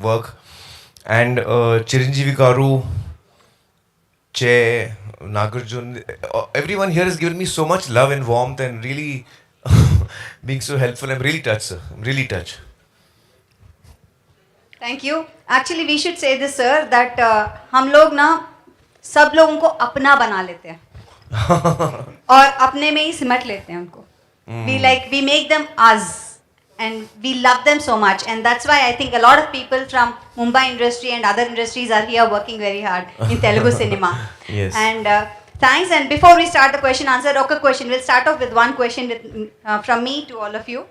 work. And Chiranjeevi garu, Che, Nagarjun, everyone here has given me so much love and warmth and really being so helpful. I'm really touched, sir. I'm really touched. Thank you. Actually we should say this sir that हम लोग ना सब लोगों को अपना बना लेते हैं और अपने में ही सिमट लेते हैं उनको. We make them us and we love them so much, and that's why I think a lot of people from Mumbai industry and other industries are here working very hard in Telugu cinema. Yes. And thanks. And before we start the question answer, okay, question, we'll start off with one question with, from me to all of you.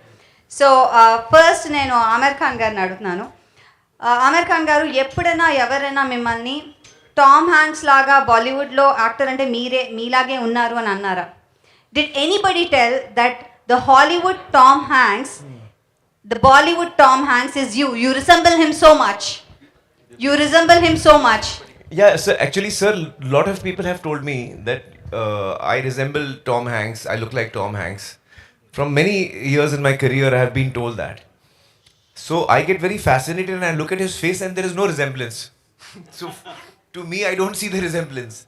So first నేను ఆమీర్ ఖాన్ గారిని అడుగుతున్నాను. ఆమీర్ ఖాన్ గారు, ఎప్పుడైనా ఎవరైనా మిమ్మల్ని Tom Hanks లాగా బాలీవుడ్లో actor అంటే మీలాగే ఉన్నారు అని అన్నారా? Did anybody tell that the Hollywood Tom Hanks, the Bollywood Tom Hanks is you? You resemble him so much. You resemble him so much. Yeah, so actually, sir, a lot of people have told me that I resemble Tom Hanks. I look like Tom Hanks. From many years in my career, I have been told that. So I get very fascinated and I look at his face and there is no resemblance. So to me, I don't see the resemblance.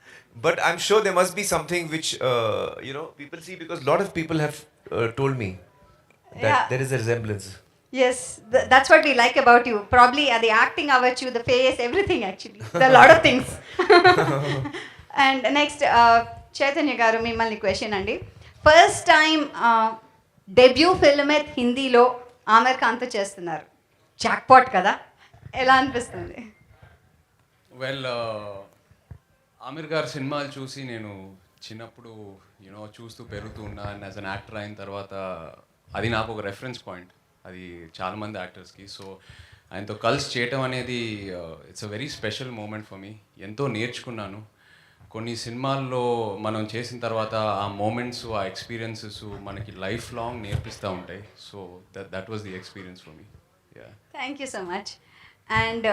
But I'm sure there must be something which, people see, because a lot of people have told me that there is a resemblance. Yes, that's what we like about you. Probably the acting about you, the face, everything actually. There are a lot of things. And next, Chaitanya garu, mimmalni question andi. First time debut film at Hindilo Aamir Khan tho chestunnaru. Jackpot kada? Ela anpistundi? Well Aamir గారి సినిమాలు చూసి నేను చిన్నప్పుడు చూస్తూ పెరుగుతూ ఉన్నా. And as an actor అయిన తర్వాత అది నాకు ఒక రెఫరెన్స్ పాయింట్, అది చాలామంది యాక్టర్స్కి. సో ఆయనతో కలిసి చేయటం అనేది it's a very special moment for me. ఎంతో నేర్చుకున్నాను. కొన్ని సినిమాల్లో మనం చేసిన తర్వాత ఆ మూమెంట్స్, ఆ ఎక్స్పీరియన్సెస్ మనకి లైఫ్ లాంగ్ నేర్పిస్తూ ఉంటాయి. So that was the experience for me. Thank you so much. And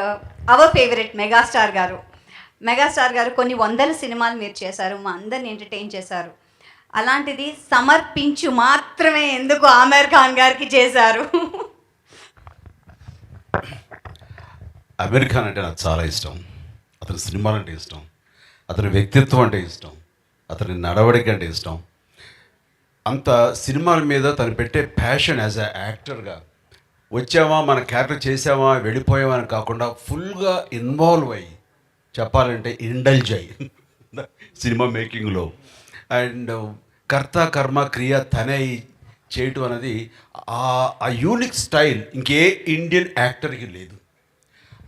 our favourite megastar గారు. మెగాస్టార్ గారు కొన్ని వందల సినిమాలు మీరు చేశారు, మా అందరిని ఎంటర్టైన్ చేశారు. అలాంటిది సమర్పించు మాత్రమే ఎందుకు ఆమీర్ ఖాన్ గారికి చేశారు? ఆమీర్ ఖాన్ అంటే నాకు చాలా ఇష్టం. అతని సినిమాలు అంటే ఇష్టం, అతని వ్యక్తిత్వం అంటే ఇష్టం, అతని నడవడిక అంటే ఇష్టం. అంత సినిమాల మీద తను పెట్టే ప్యాషన్ యాజ్ అ యాక్టర్గా, వచ్చామా మన క్యారెక్టర్ చేసామా వెళ్ళిపోయామా అని కాకుండా ఫుల్గా ఇన్వాల్వ్ అయ్యి, చెప్పాలంటే ఇండల్జ్ అయ్యి సినిమా మేకింగ్లో, అండ్ కర్త కర్మ క్రియ తనే చేయటం అనేది ఆ యూనిక్ స్టైల్ ఇంకే ఇండియన్ యాక్టర్కి లేదు.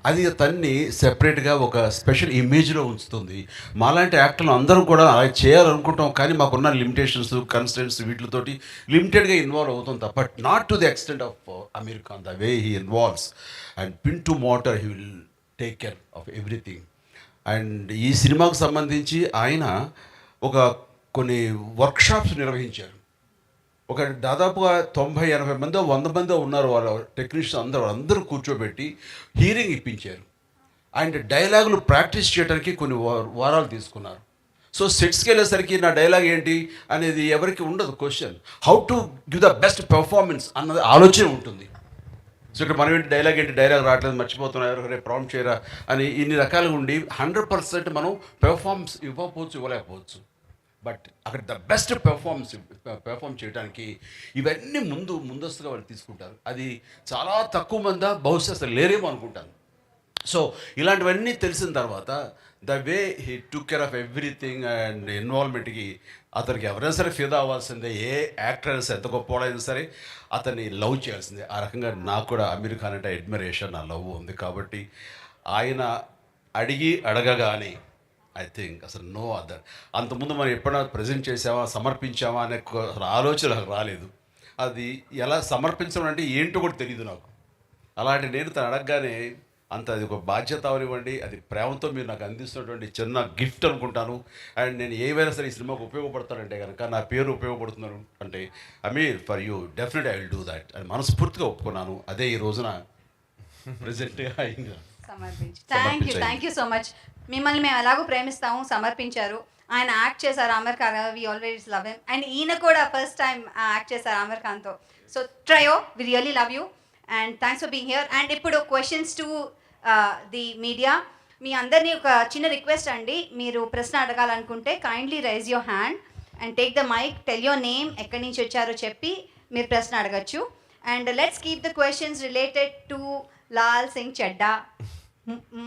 అది తన్ని సెపరేట్గా ఒక స్పెషల్ ఇమేజ్లో ఉంచుతుంది. మాలాంటి యాక్టర్లు అందరం కూడా అలా చేయాలనుకుంటాం, కానీ మాకున్న లిమిటేషన్స్, కన్స్టెంట్స్ వీటితోటి లిమిటెడ్గా ఇన్వాల్వ్ అవుతాం తప్ప not to the extent of Aamir Khan, the way he involves and pin to motor he will take care of everything. And ఈ సినిమాకు సంబంధించి ఆయన కొన్ని వర్క్షాప్స్ నిర్వహించారు. ఒక దాదాపుగా 90-80 మంది 100 మంది ఉన్నారు వాళ్ళ టెక్నీషియన్స్ అందరూ కూర్చోబెట్టి హీరింగ్ ఇప్పించారు. అండ్ డైలాగులు ప్రాక్టీస్ చేయడానికి కొన్ని వారాలు తీసుకున్నారు. సో సెట్స్కి వెళ్ళేసరికి నా డైలాగ్ ఏంటి అనేది ఎవరికి ఉండదు question. How to give the best performance అన్నది ఆలోచన ఉంటుంది. సో ఇక్కడ మనం ఏంటి డైలాగ్ రావట్లేదు, మర్చిపోతున్నారు, రేపు ప్రాంప్ట్ చేయరా అని ఇన్ని రకాలుగా ఉండి 100% మనం పెర్ఫార్మెన్స్ ఇవ్వలేకపోవచ్చు. బట్ అక్కడ ద బెస్ట్ పెర్ఫార్మ్ చేయడానికి ఇవన్నీ ముందస్తుగా వాళ్ళు తీసుకుంటారు. అది చాలా తక్కువ మంది బహుశా అసలు లేరేమో అనుకుంటాను. సో ఇలాంటివన్నీ తెలిసిన తర్వాత the way he took care of everything and ఇన్వాల్వ్మెంట్కి అతనికి ఎవరైనా సరే ఫిదా అవ్వాల్సిందే. ఏ యాక్టర్ అయినా సరే, ఎంత గొప్పవాడైనా సరే అతన్ని లవ్ చేయాల్సిందే. ఆ రకంగా నాకు కూడా ఆమీర్ ఖాన్ అంటే అడ్మిరేషన్, నా లవ్ ఉంది. కాబట్టి ఆయన అడగగానే ఐ థింక్ అసలు నో అదర్. అంతకుముందు మనం ఎప్పుడైనా ప్రజెంట్ చేసామా, సమర్పించామా అనే ఆలోచన నాకు రాలేదు. అది ఎలా సమర్పించడం అంటే ఏంటో కూడా తెలియదు నాకు. అలాంటి నేను తను అడగగానే అది ఒక బాధ్యత అవనివ్వండి, అది ప్రేమతో మీరు నాకు అందిస్తున్నటువంటి చిన్న గిఫ్ట్ అనుకుంటాను. అండ్ నేను ఏవైనా సరే ఈ సినిమాకు ఉపయోగపడతానంటే కనుక, నా పేరు ఉపయోగపడుతున్నారు అంటే Aamir for you definitely I will do that అని మనస్ఫూర్తిగా ఒప్పుకున్నాను. అదే ఈ రోజున ప్రెజెంట్గా థ్యాంక్ యూ సో మచ్. మిమ్మల్ని మేము ఎలాగో ప్రేమిస్తాము, సమర్పించారు. ఆయన యాక్ట్ చేశారు Aamir Khan, we always love him. And ఈయన కూడా ఫస్ట్ టైం యాక్ట్ చేశారు ఆమీర్ ఖాన్తో. So trio, we really love you and thanks for being here. And ఇప్పుడు క్వశ్చన్స్ టు ది మీడియా. మీ అందరినీ ఒక చిన్న రిక్వెస్ట్ అండి, మీరు ప్రశ్న అడగాలనుకుంటే kindly raise your hand and take the mic, tell your name, ఎక్కడి నుంచి వచ్చారో చెప్పి మీరు ప్రశ్న అడగచ్చు. And let's keep the questions related to Lal Singh Chaddha.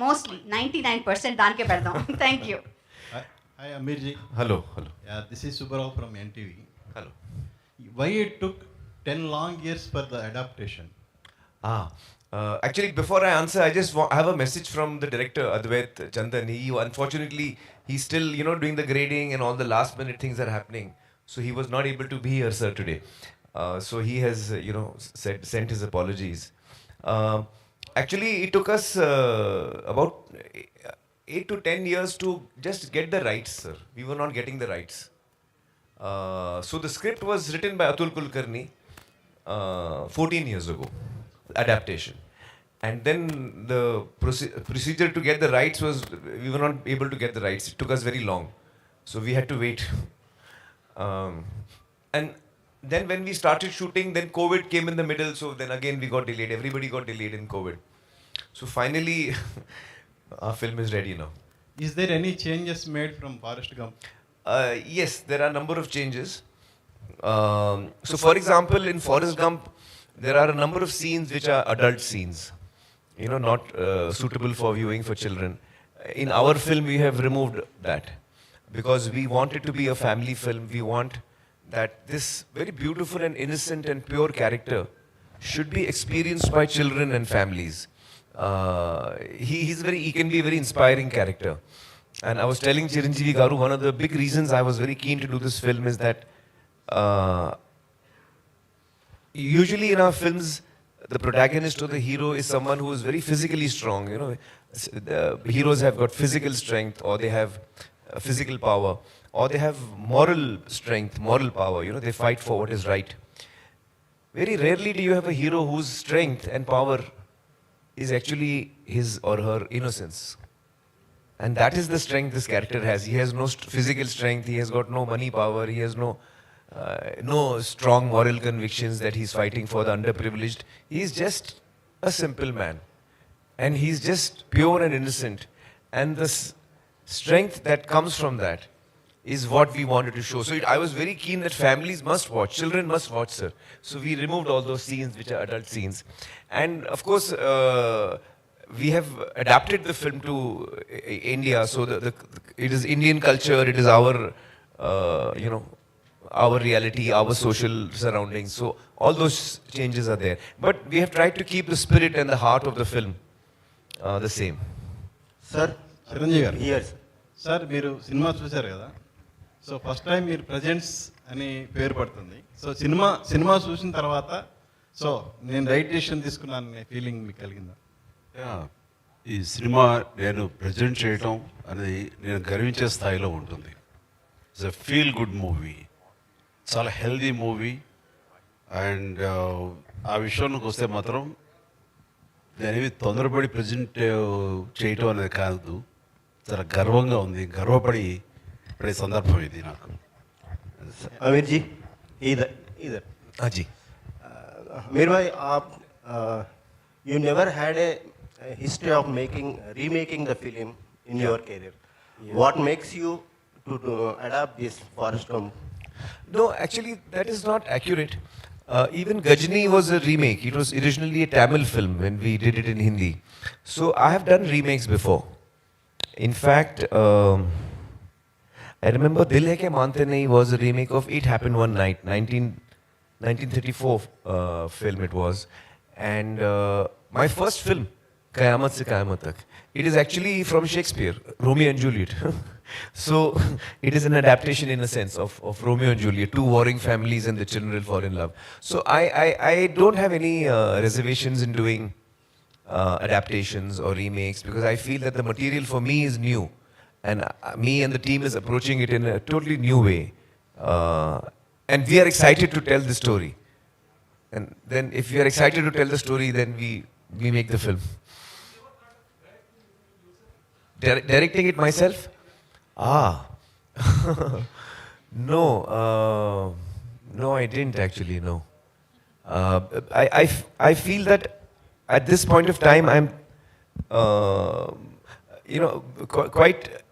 Mostly 99% దానికే పెడదాం. Thank you. Hi, Aamir ji. Hello, hello. Yeah, this is Subbarao from NTV. Hello. Why it took 10 long years for the adaptation? Actually, before I answer, I just I have a message from the director, Advait Chandan. Unfortunately, he's still, doing the grading and all the last minute things are happening. So he was not able to be here, sir, today. So he has, sent his apologies. Actually, it took us about 8 to 10 years to just get the rights, sir. We were not getting the rights. So the script was written by Atul Kulkarni 14 years ago, adaptation. And then the procedure to get the rights was, we were not able to get the rights. It took us very long. So we had to wait. And then when we started shooting, then COVID came in the middle. So then again we got delayed. Everybody got delayed in COVID. So finally, our film is ready now. Is there any changes made from Forrest Gump? Yes, there are a number of changes. So for example, in Forrest Gump, there are a number of scenes which are adult scenes, not suitable for viewing for children. In our film, we have removed that because we want it to be a family film. We want that this very beautiful and innocent and pure character should be experienced by children and families. He can be a very inspiring character. And I was telling Chiranjeevi Garu, one of the big reasons I was very keen to do this film is that usually in our films, the protagonist or the hero is someone who is very physically strong. The heroes have got physical strength, or they have physical power, or they have moral strength, moral power. They fight for what is right. Very rarely do you have a hero whose strength and power is actually his or her innocence. And that is the strength this character has. He has no physical strength, he has got no money power, he has no strong moral convictions that he's fighting for the underprivileged. He's just a simple man. And he's just pure and innocent. And the strength that comes from that is what we wanted to show. So I was very keen that families must watch, children must watch, sir. So we removed all those scenes which are adult scenes. And of course, we have adapted the film to India. So it is Indian culture, it is our, our reality, our social surroundings. So all those changes are there. But we have tried to keep the spirit and the heart of the film the same. Sir, Chiranjeevi garu. here, sir. Sir మీరు cinema చూశారు కదా, so first time మీరు presents అని పేరు పడుతుంది. So cinema చూసిన తర్వాత so నేను రైట్ డెసిషన్ తీసుకున్నాను ఫీలింగ్ మీకు కలిగిందా? ఈ సినిమా నేను ప్రజెంట్ చేయటం అనేది నేను గర్వించే స్థాయిలో ఉంటుంది. It's a feel good movie, చాలా హెల్దీ మూవీ. అండ్ ఆ విషయంలోకి వస్తే మాత్రం నేనేమి తొందరపడి ప్రజెంట్ చేయటం అనేది కాదు, చాలా గర్వంగా ఉంది, గర్వపడి పడే సందర్భం ఇది నాకు. आमिर जी, इधर हाँ जी. मीर भाई, आप you never had a history of remaking the film in your career. What makes you to adapt this Forrest Gump? No, actually, that is not accurate. Even Gajni was a remake. It was originally a Tamil film when we did it in Hindi. So I have done remakes before. In fact, I remember Dil Hai Ke Mante Nahi was a remake of It Happened One Night, 1934 film it was. And my first film, Qayamat Se Qayamat Tak, it is actually from Shakespeare, Romeo and Juliet. So it is an adaptation in a sense of Romeo and Juliet, two warring families and the children fall in love. So I don't have any reservations in doing adaptations or remakes, because I feel that the material for me is new, and me and the team is approaching it in a totally new way, and we are excited to tell the story. And then if we are excited to tell the story, then we make the film. Directing it myself? No, I didn't actually, no. I feel that at this point of time, I'm uh, quite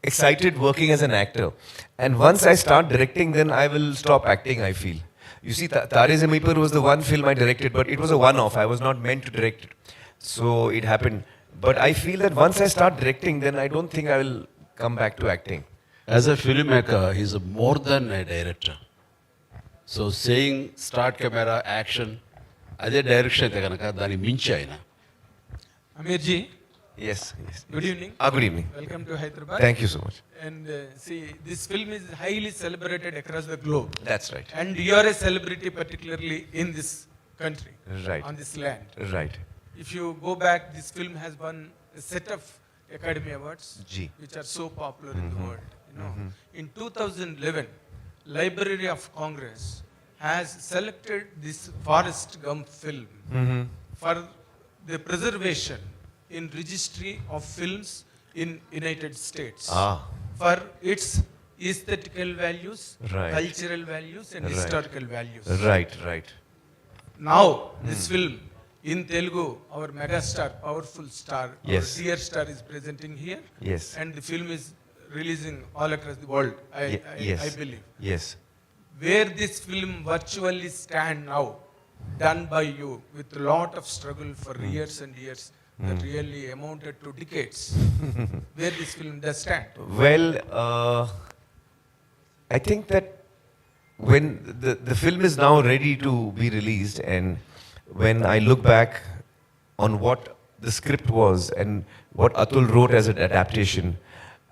excited working as an actor. And once I start directing, then I will stop acting, I feel. You see, Tare Zameen Par was the one film I directed, but it was a one-off. I was not meant to direct it. So it happened. But I feel that once I start directing, then I don't think I will come back to acting. As a filmmaker, he's more than a director. So saying start camera, action, అదే direction అయితే కనుక దాన్ని మించి ఆయన. Aamir ji, Yes. good evening. Good evening. Welcome to Hyderabad. Thank you so much. And see, this film is highly celebrated across the globe. That's right. And you are a celebrity, particularly in this country, Right. on this land. Right. If you go back, this film has won a set of Academy Awards, Ji. which are so popular in the world. You know, in 2011, Library of Congress has selected this Forrest Gump film for the preservation in registry of films in United States for its aesthetical values, Right. cultural values, and Right. historical values. Right. Right. Now, this film in Telugu, our megastar, powerful star, Yes. our dear star is presenting here. Yes. And the film is releasing all across the world, Yes. I believe. Yes. Where this film virtually stand now, done by you with a lot of struggle for years and years, that really amounted to decades. Where this film does stand. Well, I think that when the film is now ready to be released, and when I look back on what the script was and what Atul wrote as an adaptation,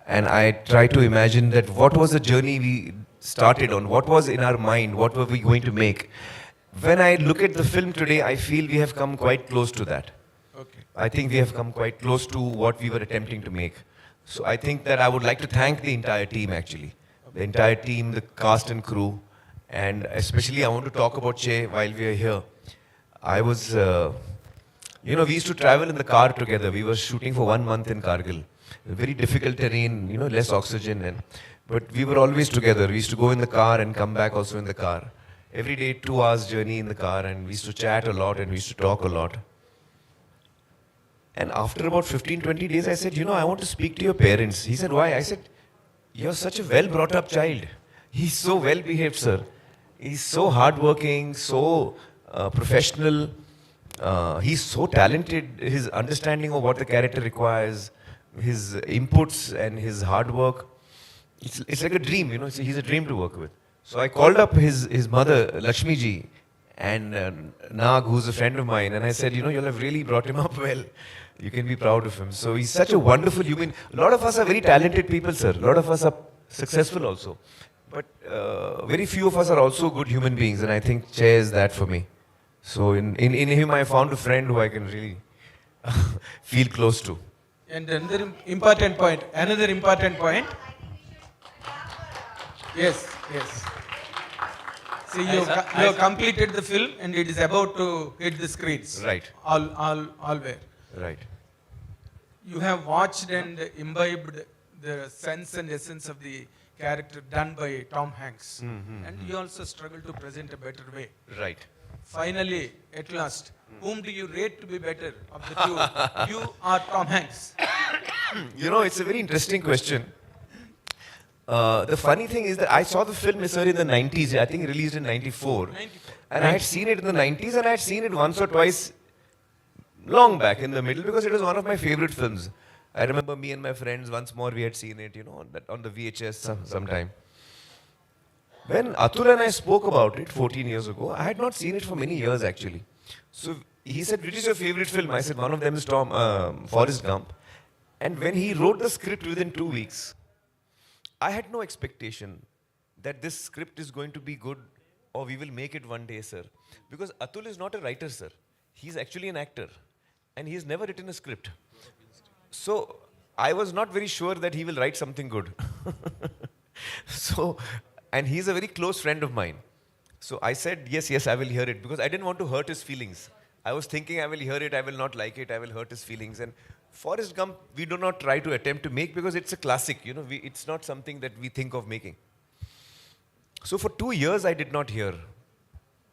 and I try to imagine that what was the journey we started on, what was in our mind, what were we going to make. When I look at the film today, I feel we have come quite close to that. Okay. I think we have come quite close to what we were attempting to make. So I think that I would like to thank the entire team actually. The entire team, the cast and crew, and especially I want to talk about Che while we are here. I was, we used to travel in the car together. We were shooting for 1 month in Kargil. Very difficult terrain, less oxygen, but we were always together. We used to go in the car and come back also in the car. Every day, 2 hours journey in the car, and we used to chat a lot and we used to talk a lot. And after about 15, 20 days, I said, I want to speak to your parents. He said, why? I said, you're such a well brought up child. He's so well behaved, sir. He's so hardworking, so professional. He's so talented. His understanding of what the character requires, his inputs and his hard work. It's like a dream, he's a dream to work with. So I called up his mother, Lakshmi ji, and Nag, who's a friend of mine, and I said, you'll have really brought him up well. You can be proud of him. So he's such a wonderful human. A lot of us are very talented people, sir. A lot of us are successful also. But very few of us are also good human beings, and I think Che is that for me. So in him, I found a friend who I can really feel close to. And another important point. Yes. See, you have completed the film and it is about to hit the screens. Right. All where. Right. You have watched and imbibed the sense and essence of the character done by Tom Hanks. And you also struggle to present a better way. Right. Finally, at last, whom do you rate to be better of the two? You or Tom Hanks? It's a very interesting question. The funny thing is that I saw the film, sir, in the 90s. I think released in 94. And I had seen it in the 90s, and I had seen it once or twice long back in the middle because it was one of my favorite films. I remember me and my friends, once more we had seen it, on the VHS sometime. When Atul and I spoke about it 14 years ago, I had not seen it for many years actually. So he said, which is your favorite film? I said, one of them is Forrest Gump. And when he wrote the script within 2 weeks, I had no expectation that this script is going to be good or we will make it one day, sir. Because Atul is not a writer, sir. He's actually an actor. And he's never written a script. So I was not very sure that he will write something good. And he's a very close friend of mine. So I said, yes, I will hear it. Because I didn't want to hurt his feelings. I was thinking I will hear it, I will not like it, I will hurt his feelings. And Forrest Gump, we do not try to attempt to make because it's a classic, it's not something that we think of making. So for 2 years, I did not hear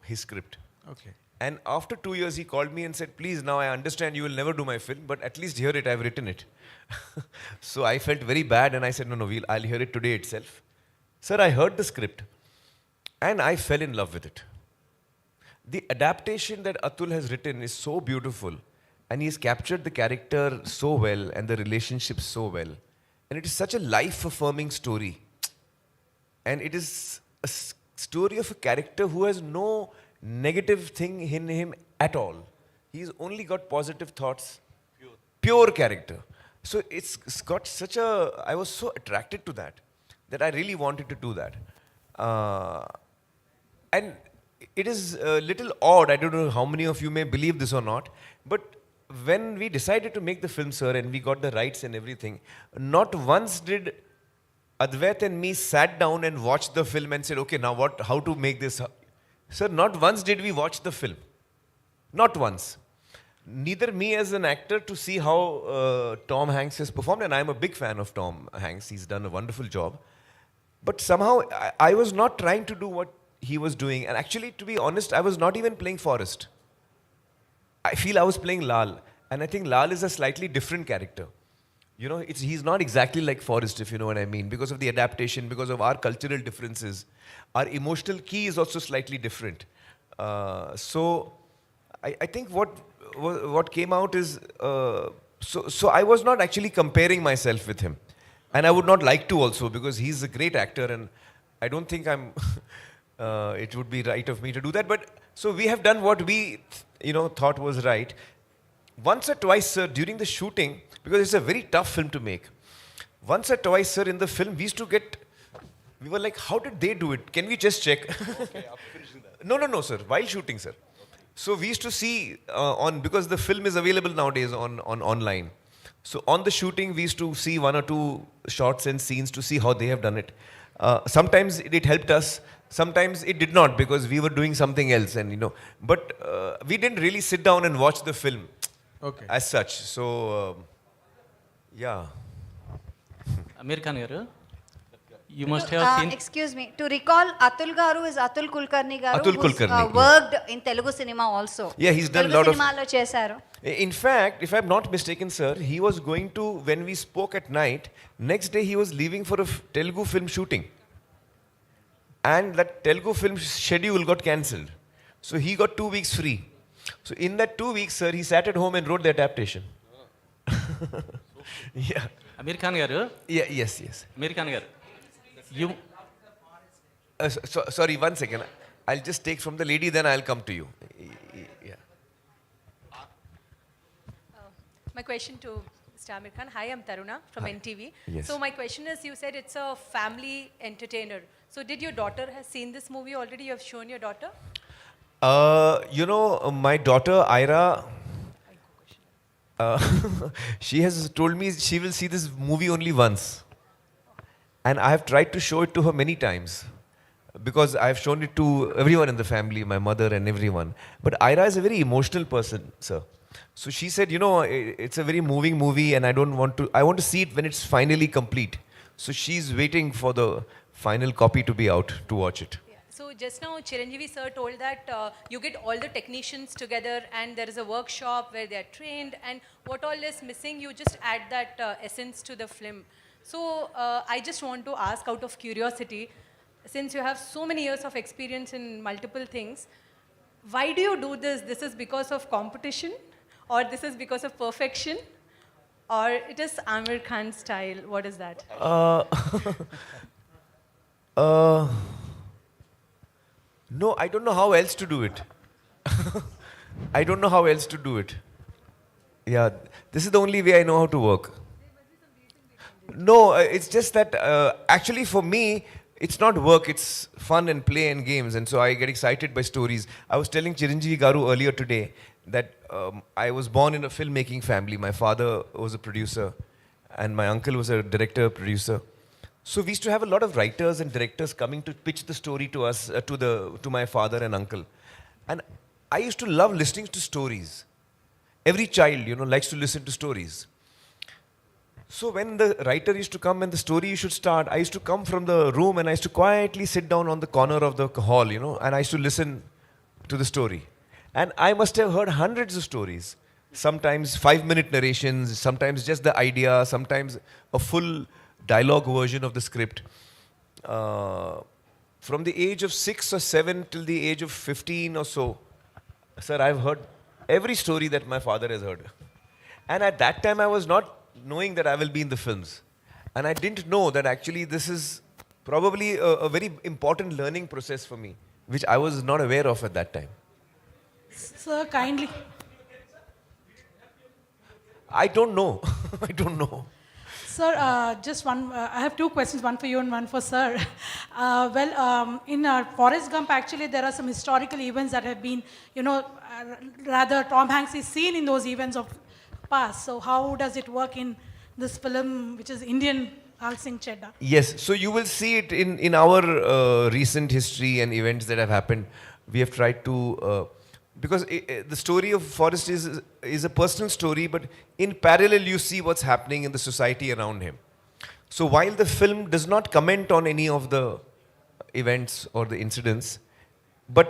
his script. Okay. And after 2 years, he called me and said, please, now I understand you will never do my film, but at least hear it, I've written it. So I felt very bad and I said, no, I'll hear it today itself. Sir, I heard the script and I fell in love with it. The adaptation that Atul has written is so beautiful and he's captured the character so well and the relationships so well. And it is such a life-affirming story. And it is a story of a character who has no negative thing in him at all. He's only got positive thoughts. Pure character. So it's got such a... I was so attracted to that I really wanted to do that. And it is a little odd, I don't know how many of you may believe this or not, but when we decided to make the film, sir, and we got the rights and everything, not once did Advait and me sat down and watched the film and said, okay, now how to make this? Sir, not once did we watch the film. Not once. Neither me as an actor to see how Tom Hanks has performed, and I'm a big fan of Tom Hanks, he's done a wonderful job. But somehow, I was not trying to do what he was doing. And actually, to be honest, I was not even playing Forrest. I feel I was playing Laal. And I think Laal is a slightly different character. You know, he's not exactly like Forrest, if you know what I mean, because of the adaptation, because of our cultural differences. Our emotional key is also slightly different. So, I think what came out is, so I was not actually comparing myself with him. And I would not like to also, because he's a great actor and I don't think it would be right of me to do that. But so we have done what we, thought was right. Once or twice, sir, during the shooting, because it's a very tough film to make. Once or twice, sir, in the film, we were like, how did they do it? Can we just check? Okay, after finishing that. No, sir, while shooting, sir. So we used to see because the film is available nowadays on online. So on the shooting, we used to see 1 or 2 shots and scenes to see how they have done it. Sometimes it helped us. Sometimes it did not because we were doing something else, and But we didn't really sit down and watch the film as such. So, yeah. Aamir Khan garu, you must have seen. Excuse me. To recall, Atul Garu is Atul Kulkarni Garu, Atul Kulkarni, who's worked in Telugu cinema also. Yeah, he's done a lot of... Telugu cinema lo chesaru. In fact, if I'm not mistaken, sir, he was going to, when we spoke at night, next day he was leaving for a Telugu film shooting. And that Telugu film schedule got cancelled. So he got 2 weeks free. So in that 2 weeks, sir, he sat at home and wrote the adaptation. Yeah. Aamir Khan garu. Yeah, yes. Aamir Khan garu. You. Sorry, 1 second. I'll just take from the lady, then I'll come to you. Yeah. My question to Mr. Aamir Khan. Hi, I'm Taruna from NTV. Yes. So my question is, you said it's a family entertainer. So did your daughter have seen this movie already? You have shown your daughter? My daughter, Ira, she has told me she will see this movie only once. And I have tried to show it to her many times. Because I have shown it to everyone in the family, my mother and everyone. But Ira is a very emotional person, sir. So she said, it's a very moving movie and I want to see it when it's finally complete. So she's waiting for the final copy to be out to watch it. Yeah. So just now Chiranjeevi sir told that you get all the technicians together and there is a workshop where they are trained, and what all is missing, you just add that essence to the film. So I just want to ask out of curiosity, since you have so many years of experience in multiple things, why do you do this? This is because of competition, or this is because of perfection, or it is Aamir Khan style? What is that? No, I don't know how else to do it. I don't know how else to do it. Yeah, this is the only way I know how to work. No, it's just that actually for me, it's not work, it's fun and play and games. And so I get excited by stories. I was telling Chiranjeevi Garu earlier today that I was born in a filmmaking family. My father was a producer and my uncle was a director, producer. So we used to have a lot of writers and directors coming to pitch the story to us, to my father and uncle. And I used to love listening to stories. Every child, likes to listen to stories. So when the writer used to come and the story should start, I used to come from the room and I used to quietly sit down on the corner of the hall, and I used to listen to the story. And I must have heard hundreds of stories. Sometimes 5-minute narrations, sometimes just the idea, sometimes a full dialogue version of the script. From the age of 6 or 7 till the age of 15 or so, sir, I've heard every story that my father has heard. And at that time, I was not knowing that I will be in the films. And I didn't know that actually this is probably a very important learning process for me, which I was not aware of at that time. Sir, kindly. I don't know. I don't know. Sir, just one. I have two questions, one for you and one for Sir. In Forrest Gump, actually, there are some historical events that have been, rather Tom Hanks is seen in those events of past. So how does it work in this film, which is Indian Laal Singh Chaddha? Yes, so you will see it in our recent history and events that have happened. We have tried to, because the story of Forrest is a personal story, but in parallel you see what's happening in the society around him. So while the film does not comment on any of the events or the incidents, but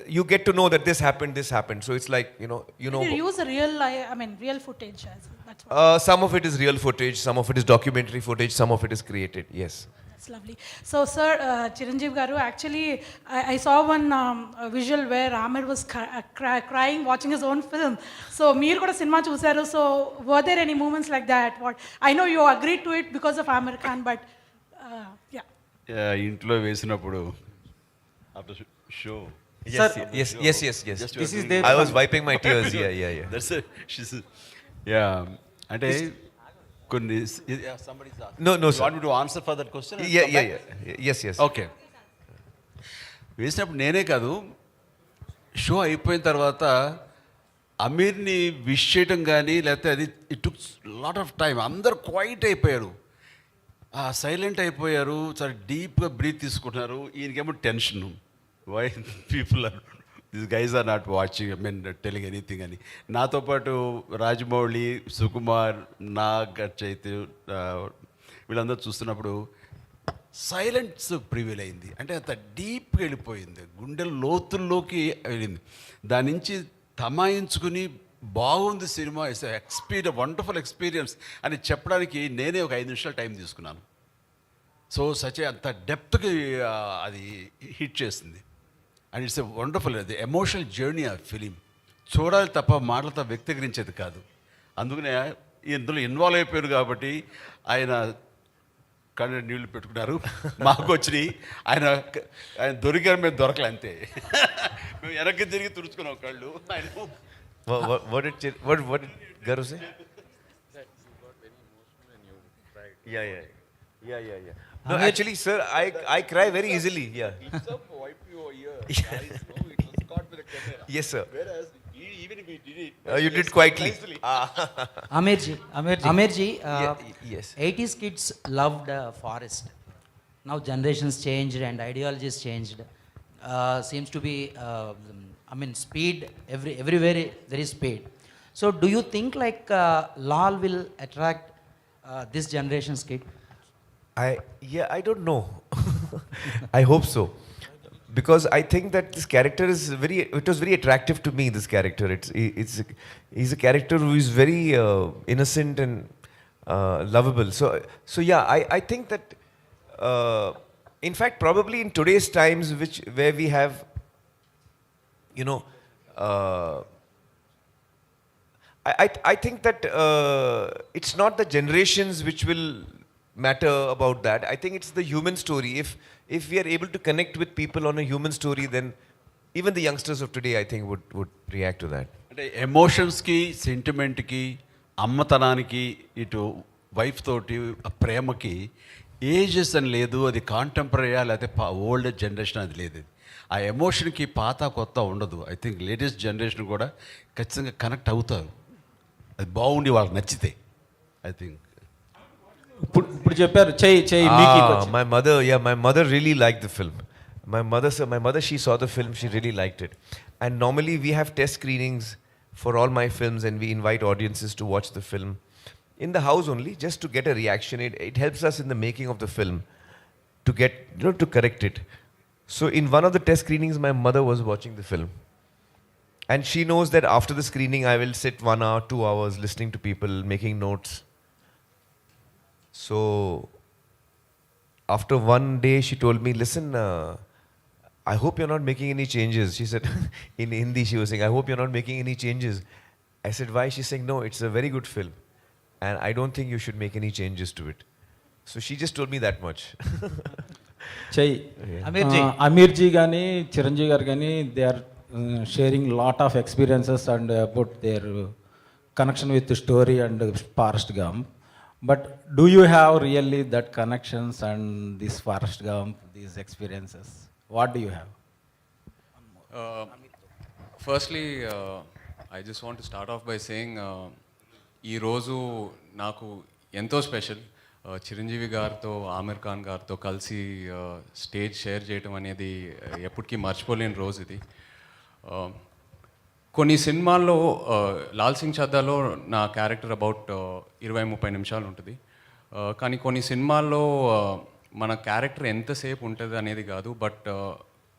you get to know that this happened. So it's like, you You use a real footage. That's what. some of it is real footage, some of it is documentary footage, some of it is created, yes. That's lovely. So, Sir, Chiranjeevi Garu, actually, I saw one visual where Aamir was crying watching his own film. So, meer kuda cinema chusaru. So, were there any moments like that? What I know you agreed to it because of Aamir Khan, but yeah. ఇంట్లో వేసినప్పుడు after show. Yes. This is the I was wiping my tears. Yeah. That's it. అంటే కొన్ని somebody's asking. No, You sir. want me to answer for that question? Yeah. Yes. Okay వేసినప్పుడు నేనే కాదు, show అయిపోయిన తర్వాత అమీర్ని wish చేయటం కానీ లేకపోతే అది it took lot of time. అందరు క్వైట్ అయిపోయారు, సైలెంట్ అయిపోయారు, చాలా డీప్గా బ్రీత్ తీసుకుంటున్నారు. ఈయనకేమో tension, why people are this guys are not watching, telling anything అని. నాతో పాటు రాజమౌళి, సుకుమార్, నాగ్ చైతన్య వీళ్ళందరూ చూస్తున్నప్పుడు సైలెన్స్ ప్రివీల్ అయింది. అంటే అంత డీప్గా వెళ్ళిపోయింది, గుండెల లోతుల్లోకి వెళ్ళింది. దాని నుంచి తమాయించుకుని బాగుంది సినిమా, ఇట్స్ వండర్ఫుల్ ఎక్స్పీరియన్స్ అని చెప్పడానికి నేనే ఒక 5 నిమిషాలు టైం తీసుకున్నాను. సో అంత డెప్త్కి అది హిట్ చేసింది. అండ్ ఇట్స్ ఎ వండర్ఫుల్, అది ఎమోషనల్ జర్నీ ఆ ఫిలిం. చూడాలి తప్ప మాటలతో వ్యక్తీకరించేది కాదు. అందుకనే ఇందులో ఇన్వాల్వ్ అయిపోయారు కాబట్టి ఆయన కళ్ళు నీళ్లు పెట్టుకున్నారు, మాకు వచ్చినాయి. ఆయన దొరికారు, మేము దొరకలే అంతే. మేము వెనక్కి తిరిగి తుడుచుకున్నాం కళ్ళు. ఆయన What did Garu say? Yeah. No, actually, sir, I cry very easily. Yeah. wipe your ear. Eyes, no, it was caught with a camera. Yes, sir. Whereas even if we did it, You did quietly. Amirji, Yes. 80s kids loved Forest. Now generations changed and ideologies changed. Seems to be, speed, everywhere there is speed. So do you think like Laal will attract this generation's kid? I don't know. I hope so. Because I think that this character is it was very attractive to me, this character. He's a character who is very innocent and lovable. So yeah, I think that, in fact, probably in today's times, where we have, I think that it's not the generations which will matter about that. I think it's the human story. If we are able to connect with people on a human story, then even the youngsters of today, I think, would react to that. అంటే ఎమోషన్స్కి, సెంటిమెంట్కి, అమ్మతనానికి, ఇటు wife తోటి ఆ ప్రేమకి ages అని లేదు. అది కాంటెంపరీయా లేకపోతే old generation అది లేదు. ఆ ఎమోషన్కి పాత కొత్త ఉండదు. ఐ థింక్ లేటెస్ట్ జనరేషన్ కూడా ఖచ్చితంగా కనెక్ట్ అవుతారు, అది బాగుండి వాళ్ళకి నచ్చితే. ఐ థింక్ ఇప్పుడు చెప్పారు చెయ్యి my mother really liked the film. My mother, she saw the film, she really liked it. And normally we have test screenings for all my films, and we invite audiences to watch the film in the house only, just to get a reaction. It helps us in the making of the film to get, to correct it. So in one of the test screenings, my mother was watching the film, And she knows that after the screening, I will sit 1 hour, 2 hours listening to people, making notes. So, after one day, she told me, listen, I hope you're not making any changes. She said, in Hindi, she was saying, I hope you're not making any changes. I said, why? She's saying, no, it's a very good film. And I don't think you should make any changes to it. So, she just told me that much. చెయ్యి అమీర్జీ. అమీర్జీ కానీ చిరంజీవి గారు కానీ they are sharing lot of experiences and about their connection with story and Forrest Gump but do you have really that connections and this Forrest Gump these experiences what do you have? Firstly I just want to start off by saying ఈరోజు నాకు ఎంతో special. Chiranjeevi గారితో ఆమిర్ ఖాన్ గారితో కలిసి stage share చేయడం అనేది ఎప్పటికీ మర్చిపోలేని రోజు ఇది. కొన్ని సినిమాల్లో లాల్ సింగ్ చద్దాలో నా క్యారెక్టర్ అబౌట్ 20-30 నిమిషాలు ఉంటుంది. కానీ కొన్ని సినిమాల్లో మన క్యారెక్టర్ ఎంతసేపు ఉంటుంది అనేది కాదు, బట్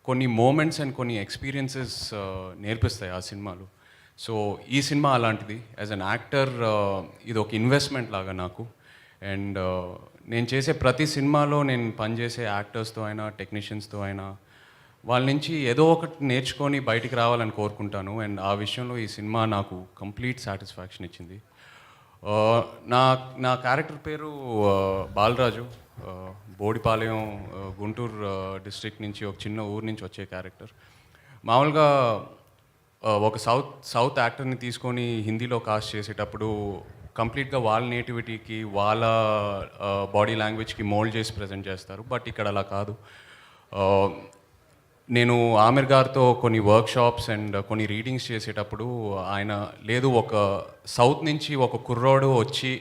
కొన్ని మూమెంట్స్ అండ్ కొన్ని ఎక్స్పీరియన్సెస్ నేర్పిస్తాయి ఆ సినిమాలు. సో ఈ సినిమా అలాంటిది. యాజ్ అన్ యాక్టర్ ఇది ఒక ఇన్వెస్ట్మెంట్ లాగా నాకు. అండ్ నేను చేసే ప్రతి సినిమాలో నేను పనిచేసే యాక్టర్స్తో అయినా టెక్నీషియన్స్తో అయినా వాళ్ళ నుంచి ఏదో ఒకటి నేర్చుకొని బయటికి రావాలని కోరుకుంటాను. అండ్ ఆ విషయంలో ఈ సినిమా నాకు కంప్లీట్ సాటిస్ఫాక్షన్ ఇచ్చింది. నా క్యారెక్టర్ పేరు బాలరాజు. బోడిపాలెం, గుంటూరు డిస్ట్రిక్ట్ నుంచి, ఒక చిన్న ఊరు నుంచి వచ్చే క్యారెక్టర్. మామూలుగా ఒక సౌత్ యాక్టర్ని తీసుకొని హిందీలో కాస్ట్ చేసేటప్పుడు కంప్లీట్గా వాళ్ళ నేటివిటీకి, వాళ్ళ బాడీ లాంగ్వేజ్కి మోల్డ్ చేసి ప్రజెంట్ చేస్తారు. బట్ ఇక్కడ అలా కాదు. నేను ఆమిర్ గారితో కొన్ని వర్క్షాప్స్ అండ్ కొన్ని రీడింగ్స్ చేసేటప్పుడు ఆయన లేదు, ఒక సౌత్ నుంచి ఒక కుర్రోడు వచ్చి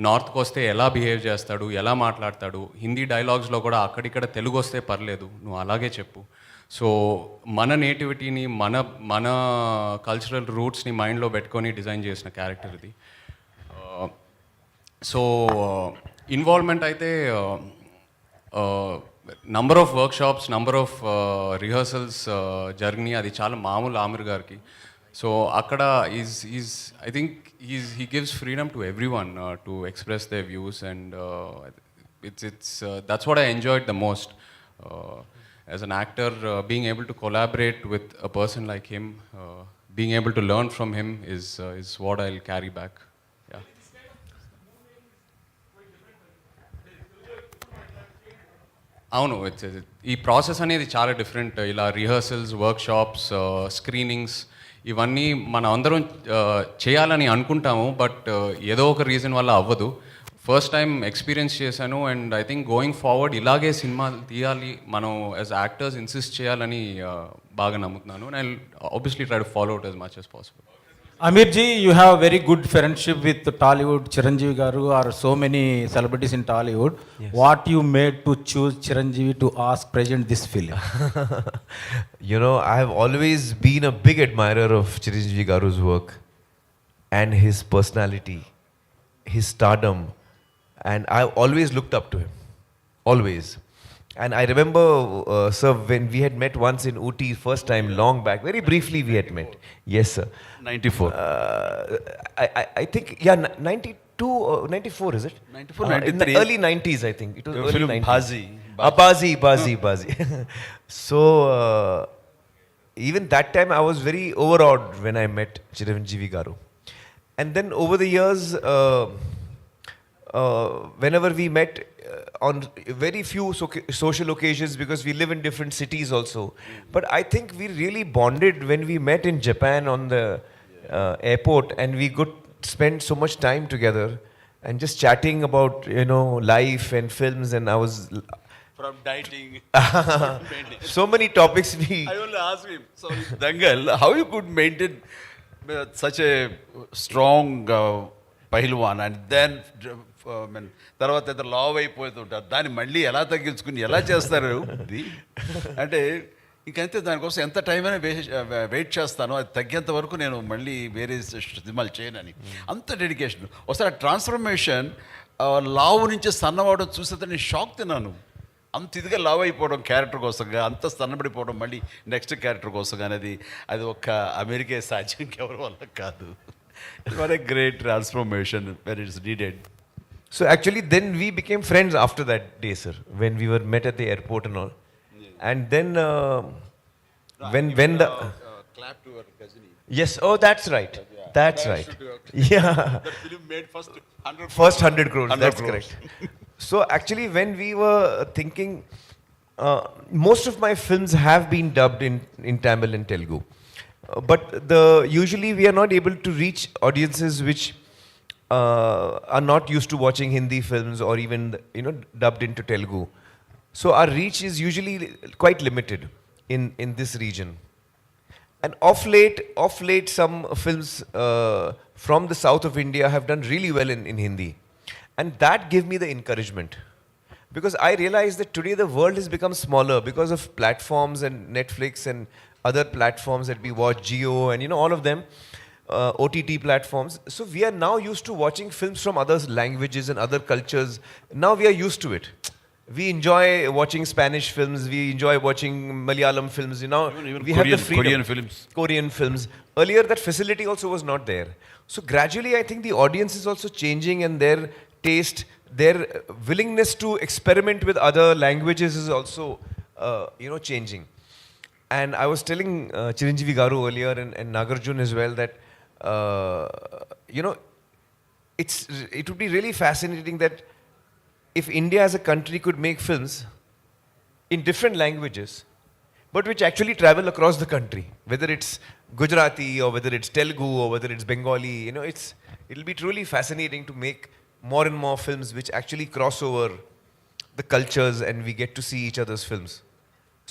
నార్త్కి వస్తే ఎలా బిహేవ్ చేస్తాడు, ఎలా మాట్లాడతాడు, హిందీ డైలాగ్స్లో కూడా అక్కడిక్కడ తెలుగు వస్తే పర్లేదు, నువ్వు అలాగే చెప్పు. సో మన నేటివిటీని, మన కల్చరల్ రూట్స్ని మైండ్లో పెట్టుకొని డిజైన్ చేసిన క్యారెక్టర్ ఇది. సో ఇన్వాల్వ్మెంట్ అయితే number of workshops, number of rehearsals జరిగినాయి. అది చాలా మామూలు ఆమిర్ గారికి. సో అక్కడ I think he gives freedom to everyone to express their views, and that's what I enjoyed the most. As an actor, being able to collaborate with a person like him, being able to learn from him is what I'll carry back. Yeah. అవును, ఈ process అనేది చాలా different. ఇలా rehearsals, workshops, screenings ఇవన్నీ మనం అందరం చేయాలని అనుకుంటాము, బట్ ఏదో ఒక రీజన్ వల్ల అవ్వదు. ఫస్ట్ టైం ఎక్స్పీరియన్స్ చేశాను. And I think going forward ఇలాగే సినిమాలు తీయాలి, మనం యాజ్ యాక్టర్స్ ఇన్సిస్ట్ చేయాలని బాగా నమ్ముతున్నాను. And obviously try to follow it as much as possible. Amirji, you have very good friendship with Tollywood, Chiranjeevi garu, or so many celebrities in Tollywood. Yes. What you made to choose Chiranjeevi to ask present this film? You know, I have always been a big admirer of Chiranjeevi garu's work and his personality, his stardom, and I've always looked up to him, always. And I remember, sir, when we had met once in Ooty, first time, long back, very briefly we had met. Yes, sir. 94. I think, yeah, 92 or 94, is it? 94, in the early 90s, I think. It was early film 90s. Bazi. So, even that time I was very overawed when I met Chiranjeevi garu. And then over the years, whenever we met, on very few social occasions, because we live in different cities also. But I think we really bonded when we met in Japan on the airport, and we could spend so much time together and just chatting about, you know, life and films. And I was From dieting. so many topics we. I will ask him, so Dangal, how you could maintain such a strong pehlwan, and then తర్వాత ఏదో లావ్ అయిపోతుంటారు, దాన్ని మళ్ళీ ఎలా తగ్గించుకుని ఎలా చేస్తారు ఇది అంటే ఇంకంతే. దానికోసం ఎంత టైం అయినా వెయిట్ చేస్తాను, అది తగ్గేంత వరకు నేను మళ్ళీ వేరే సినిమాలు చేయనని, అంత డెడికేషన్. ఒకసారి ట్రాన్స్ఫర్మేషన్ లావు నుంచి సన్నవాడడం చూసేది నేను షాక్ తిన్నాను. అంత ఇదిగా లావ్ అయిపోవడం క్యారెక్టర్ కోసంగా, అంత సన్నబడిపోవడం మళ్ళీ నెక్స్ట్ క్యారెక్టర్ కోసం అనేది అది ఒక్క అమెరికా సాధ్యం ఎవరి వల్ల కాదు. What a great transformation when it's needed. So actually, then we became friends after that day, sir. When we were met at the airport and all, and then when the clap to her Gajini. yes, oh that's right, that's right, yeah. That film made first 100 First 100 crores. 100 That's crores. correct. So actually, when we were thinking, most of my films have been dubbed in Tamil and Telugu, but usually we are not able to reach audiences which are not used to watching Hindi films or even dubbed into Telugu. So our reach is usually quite limited in this region. And of late, some films from the south of India have done really well in Hindi. And that gave me the encouragement. Because I realized that today the world has become smaller because of platforms and Netflix and other platforms that we watch, Jio and all of them, OTT platforms. So we are now used to watching films from other languages and other cultures. Now we are used to it. We enjoy watching Spanish films. We enjoy watching Malayalam films. Even we have the freedom. Korean films. Korean films. Earlier, that facility also was not there. So gradually, I think the audience is also changing, and their taste, their willingness to experiment with other languages is also, changing. And I was telling Chiranjeevi Garu earlier and Nagarjun as well that, it would be really fascinating that if India as a country could make films in different languages, but which actually travel across the country, whether it's Gujarati or whether it's Telugu or whether it's Bengali, it'll be truly fascinating to make more and more films which actually cross over the cultures and we get to see each other's films.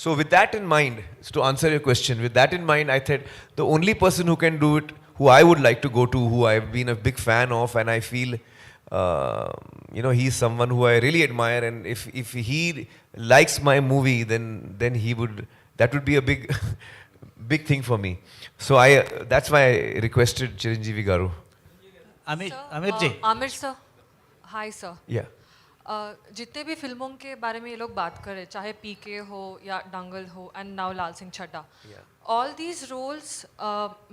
So with that in mind, to answer your question, with that in mind, I thought the only person who can do it, who I would like to go to, who I've been a big fan of, and I feel he's someone who I really admire, and if he likes my movie, then that would be a big thing for me. So that's why I requested Chiranjeevi Garu. Aamir ji. Aamir sir, hi sir. Yeah. जितने भी फिल्मों के बारे में ये लोग बात करें, चाहे पीके हो या दंगल हो and now Lal Singh Chaddha, all these roles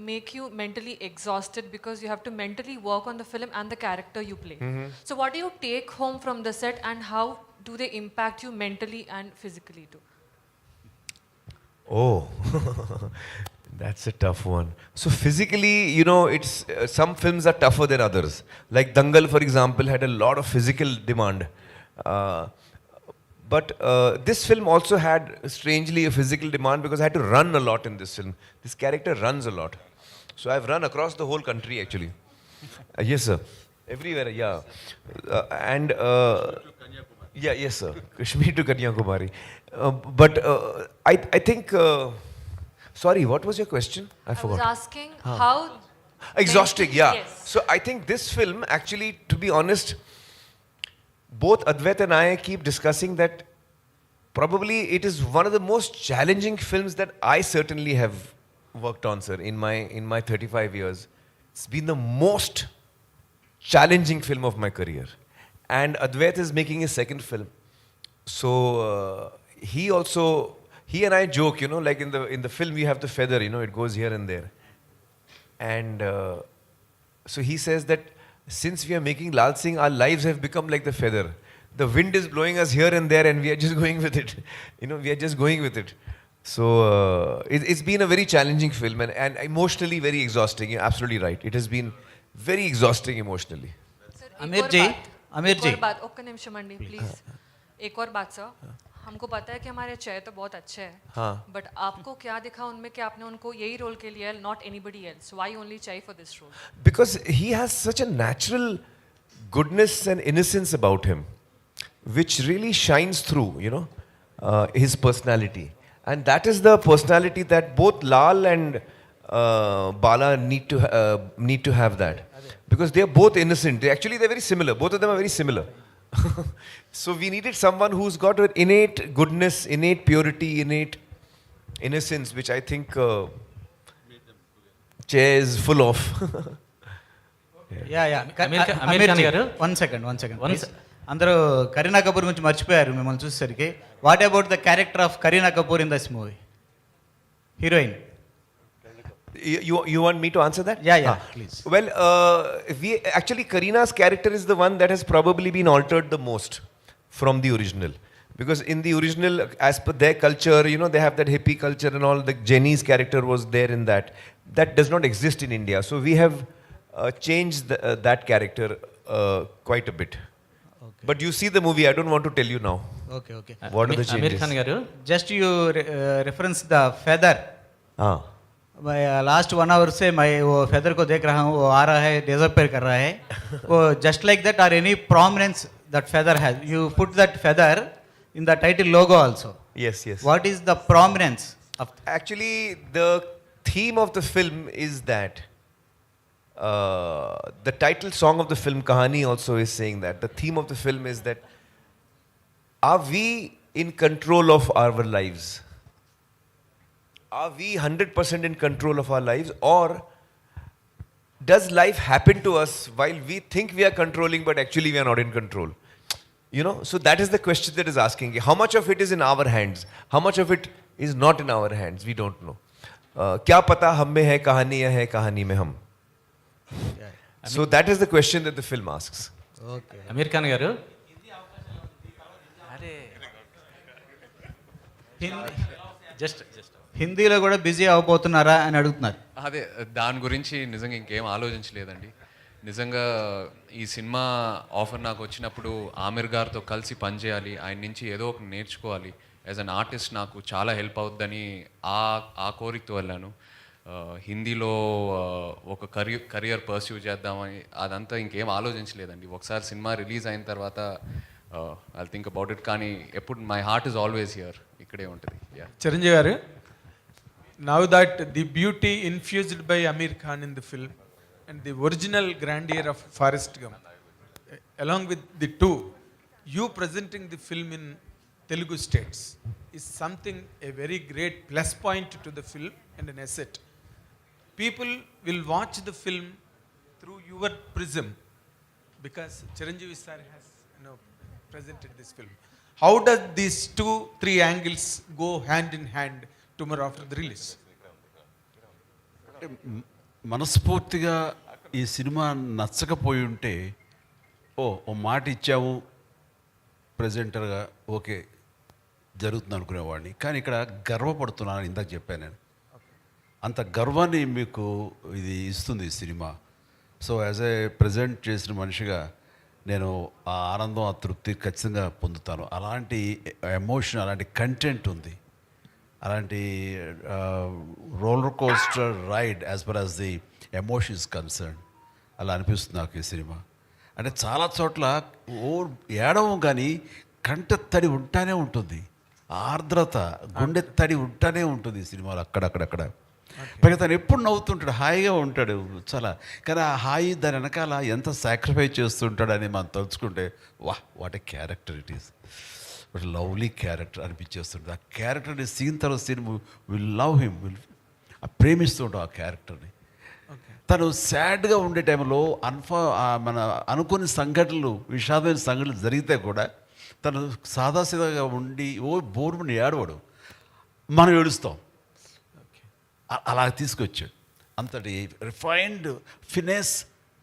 make you mentally exhausted because you have to mentally work on the film and the character you play. So what do you take home from the set and how do they impact you mentally and physically too? Oh, that's a tough one. So physically, it's some films are tougher than others. Like Dangal, for example, had a lot of physical demand. But this film also had strangely a physical demand because I had to run a lot in this film. This character runs a lot. So I've run across the whole country actually. Yes, sir. Everywhere, yeah. Yes, sir. Kashmir to Kanyakumari. But I think... sorry, what was your question? I forgot. I was asking how... Exhausting, yeah. Yes. So I think this film actually, to be honest, both Advait and I keep discussing that probably it is one of the most challenging films that I certainly have worked on, sir, in my 35 years. It's been the most challenging film of my career. And Advait is making his second film. So he and I joke, like in the film we have the feather, it goes here and there. And so he says that since we are making Laal Singh, our lives have become like the feather. The wind is blowing us here and there and we are just going with it. We are just going with it. So it's been a very challenging film and emotionally very exhausting. You're absolutely right. It has been very exhausting emotionally. Sir, Aamir ji, Aamir ji. एक और बात, okay Nimish Mandi please. एक और बात sir, हमको पता है कि हमारे चेहरे तो बहुत अच्छे हैं, बट आपको क्या दिखा उनमें कि आपने उनको यही रोल के लिए, not anybody else? Why only chai for this role? Because he has such a natural goodness and innocence about him, which really shines through, his personality. And that is the personality that both Lal and Bala need to have that. Because they are both innocent. They're very similar. Both of them are very similar. So we needed someone who's got an innate goodness, innate purity, innate innocence, which I think Che is full of. Yeah. Aamir Khan garu. One second. అందరూ కరీనా కపూర్ గురించి మర్చిపోయారు మిమ్మల్ని చూసేసరికి. What about the character of Kareena Kapoor in this movie, heroine? You want me to answer that? Yeah, please. Well, we actually Karina's character is the one that has probably been altered the most from the original, because in the original, as per their culture, they have that hippie culture and all. The Jenny's character was there in that. That does not exist in India. So we have changed that character quite a bit. Okay. But you see the movie. I don't want to tell you now. Okay. What are the changes? Aamir Khan garu, Just you reference the feather. मैं last 1 our से मैं वो feather को देख रहा हूँ, वो आ रहा है, डिसअपियर कर रहा है. वो just like that or any prominence that feather has, you put that feather in the title logo also. Yes. What is the prominence of? Actually, the theme of the film is that the title song of the film Kahani also is saying that the theme of the film is that, are we in control of our lives? Are we 100% in control of our lives, or does life happen to us while we think we are controlling but actually we are not in control? So that is the question that is asking. How much of it is in our hands? How much of it is not in our hands? We don't know. क्या पता हम में है कहानी या है कहानी में हम? So that is the question that the film asks. Okay. Aamir Khan garu, just హిందీలో కూడా బిజీ అవబోతున్నారా అని అడుగుతున్నారు. అదే దాని గురించి నిజంగా ఇంకేం ఆలోచించలేదండి. నిజంగా ఈ సినిమా ఆఫర్ నాకు వచ్చినప్పుడు ఆమిర్ గారితో కలిసి పనిచేయాలి, ఆయన నుంచి ఏదో ఒక నేర్చుకోవాలి, యాజ్ అన్ ఆర్టిస్ట్ నాకు చాలా హెల్ప్ అవుద్దని ఆ కోరికతో వెళ్ళాను. హిందీలో ఒక కెరియర్ పర్స్యూ చేద్దామని అదంతా ఇంకేం ఆలోచించలేదండి. ఒకసారి సినిమా రిలీజ్ అయిన తర్వాత ఐ థింక్ అబౌట్ ఇట్. కానీ ఎప్పుడు my heart is always here, ఇక్కడే ఉంటుంది. చిరంజీవి గారు, now that the beauty infused by Aamir Khan in the film and the original grandeur of Forrest Gump, along with the two, you presenting the film in Telugu states is something, a very great plus point to the film and an asset. People will watch the film through your prism because Chiranjeevi sir has presented this film. How does these 2-3 angles go hand in hand tomorrow after the release? మనస్ఫూర్తిగా ఈ cinema నచ్చకపోయి ఉంటే ఓ మాట ఇచ్చాము ప్రజెంటర్గా, okay జరుగుతుంది అనుకునేవాడిని. కానీ ఇక్కడ గర్వపడుతున్నాను, ఇందాక చెప్పాను నేను. అంత గర్వాన్ని మీకు ఇది ఇస్తుంది ఈ cinema. So as a present చేసిన మనిషిగా నేను ఆ ఆనందం, ఆ తృప్తి ఖచ్చితంగా పొందుతాను. అలాంటి ఎమోషన్, అలాంటి కంటెంట్ ఉంది, అలాంటి roller coaster ride as per as the emotion is concern. అలా అనిపిస్తుంది నాకు ఈ సినిమా. అంటే చాలా చోట్ల ఏడవం కానీ కంట తడి ఉంటానే ఉంటుంది, ఆర్ద్రత, గుండె తడి ఉంటానే ఉంటుంది ఈ సినిమాలో అక్కడక్కడక్కడ. పైగా తను ఎప్పుడు నవ్వుతుంటాడు, హాయిగా ఉంటాడు చాలా. కానీ ఆ హాయి దాని వెనకాల ఎంత సాక్రిఫైస్ చేస్తుంటాడని మనం తలుచుకుంటే what a character it is, but lovely character అనిపించేస్తుంది. ఆ క్యారెక్టర్ని సీన్ తర్వాత సీన్ విల్ లవ్ హిమ్, ప్రేమిస్తుంటాం ఆ క్యారెక్టర్ని. తను సాడ్గా ఉండే టైంలో మన అనుకుని సంఘటనలు, విషాదమైన సంఘటనలు జరిగితే కూడా తను సాదాసీదాగా ఉండి బోర్మని ఏడవడు, మనం ఏడుస్తాం. అలా తీసుకొచ్చాడు. అంతటి రిఫైన్డ్ ఫినెస్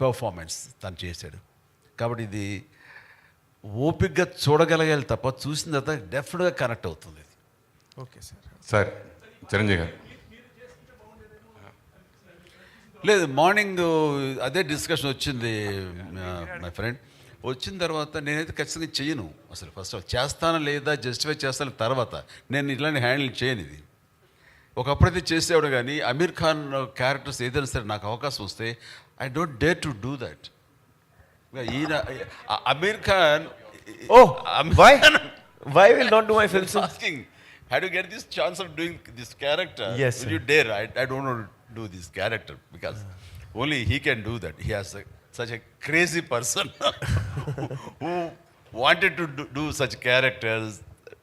పెర్ఫార్మెన్స్ తను చేశాడు. కాబట్టి ఇది ఓపికగా చూడగలగాలి తప్ప చూసిన తర్వాత డెఫినెట్గా కనెక్ట్ అవుతుంది. ఓకే సార్ చిరంజీవి గారు, లేదు మార్నింగ్ అదే డిస్కషన్ వచ్చింది మై ఫ్రెండ్. వచ్చిన తర్వాత నేనైతే ఖచ్చితంగా చెయ్యను అసలు. ఫస్ట్ చేస్తానా లేదా జస్టిఫై చేస్తాను తర్వాత, నేను ఇలాంటి హ్యాండిల్ చేయను. ఇది ఒకప్పుడైతే చేసేవాడు, కానీ అమీర్ ఖాన్ క్యారెక్టర్స్ ఏదైనా సరే నాకు అవకాశం వస్తే I don't dare to do that. ఈయన Aamir Khan, why will not do my films? Asking, how do you get this chance of doing this character? Yes, will you dare? I don't want to do this character because only he can do that. He has such a crazy person who wanted to do such characters.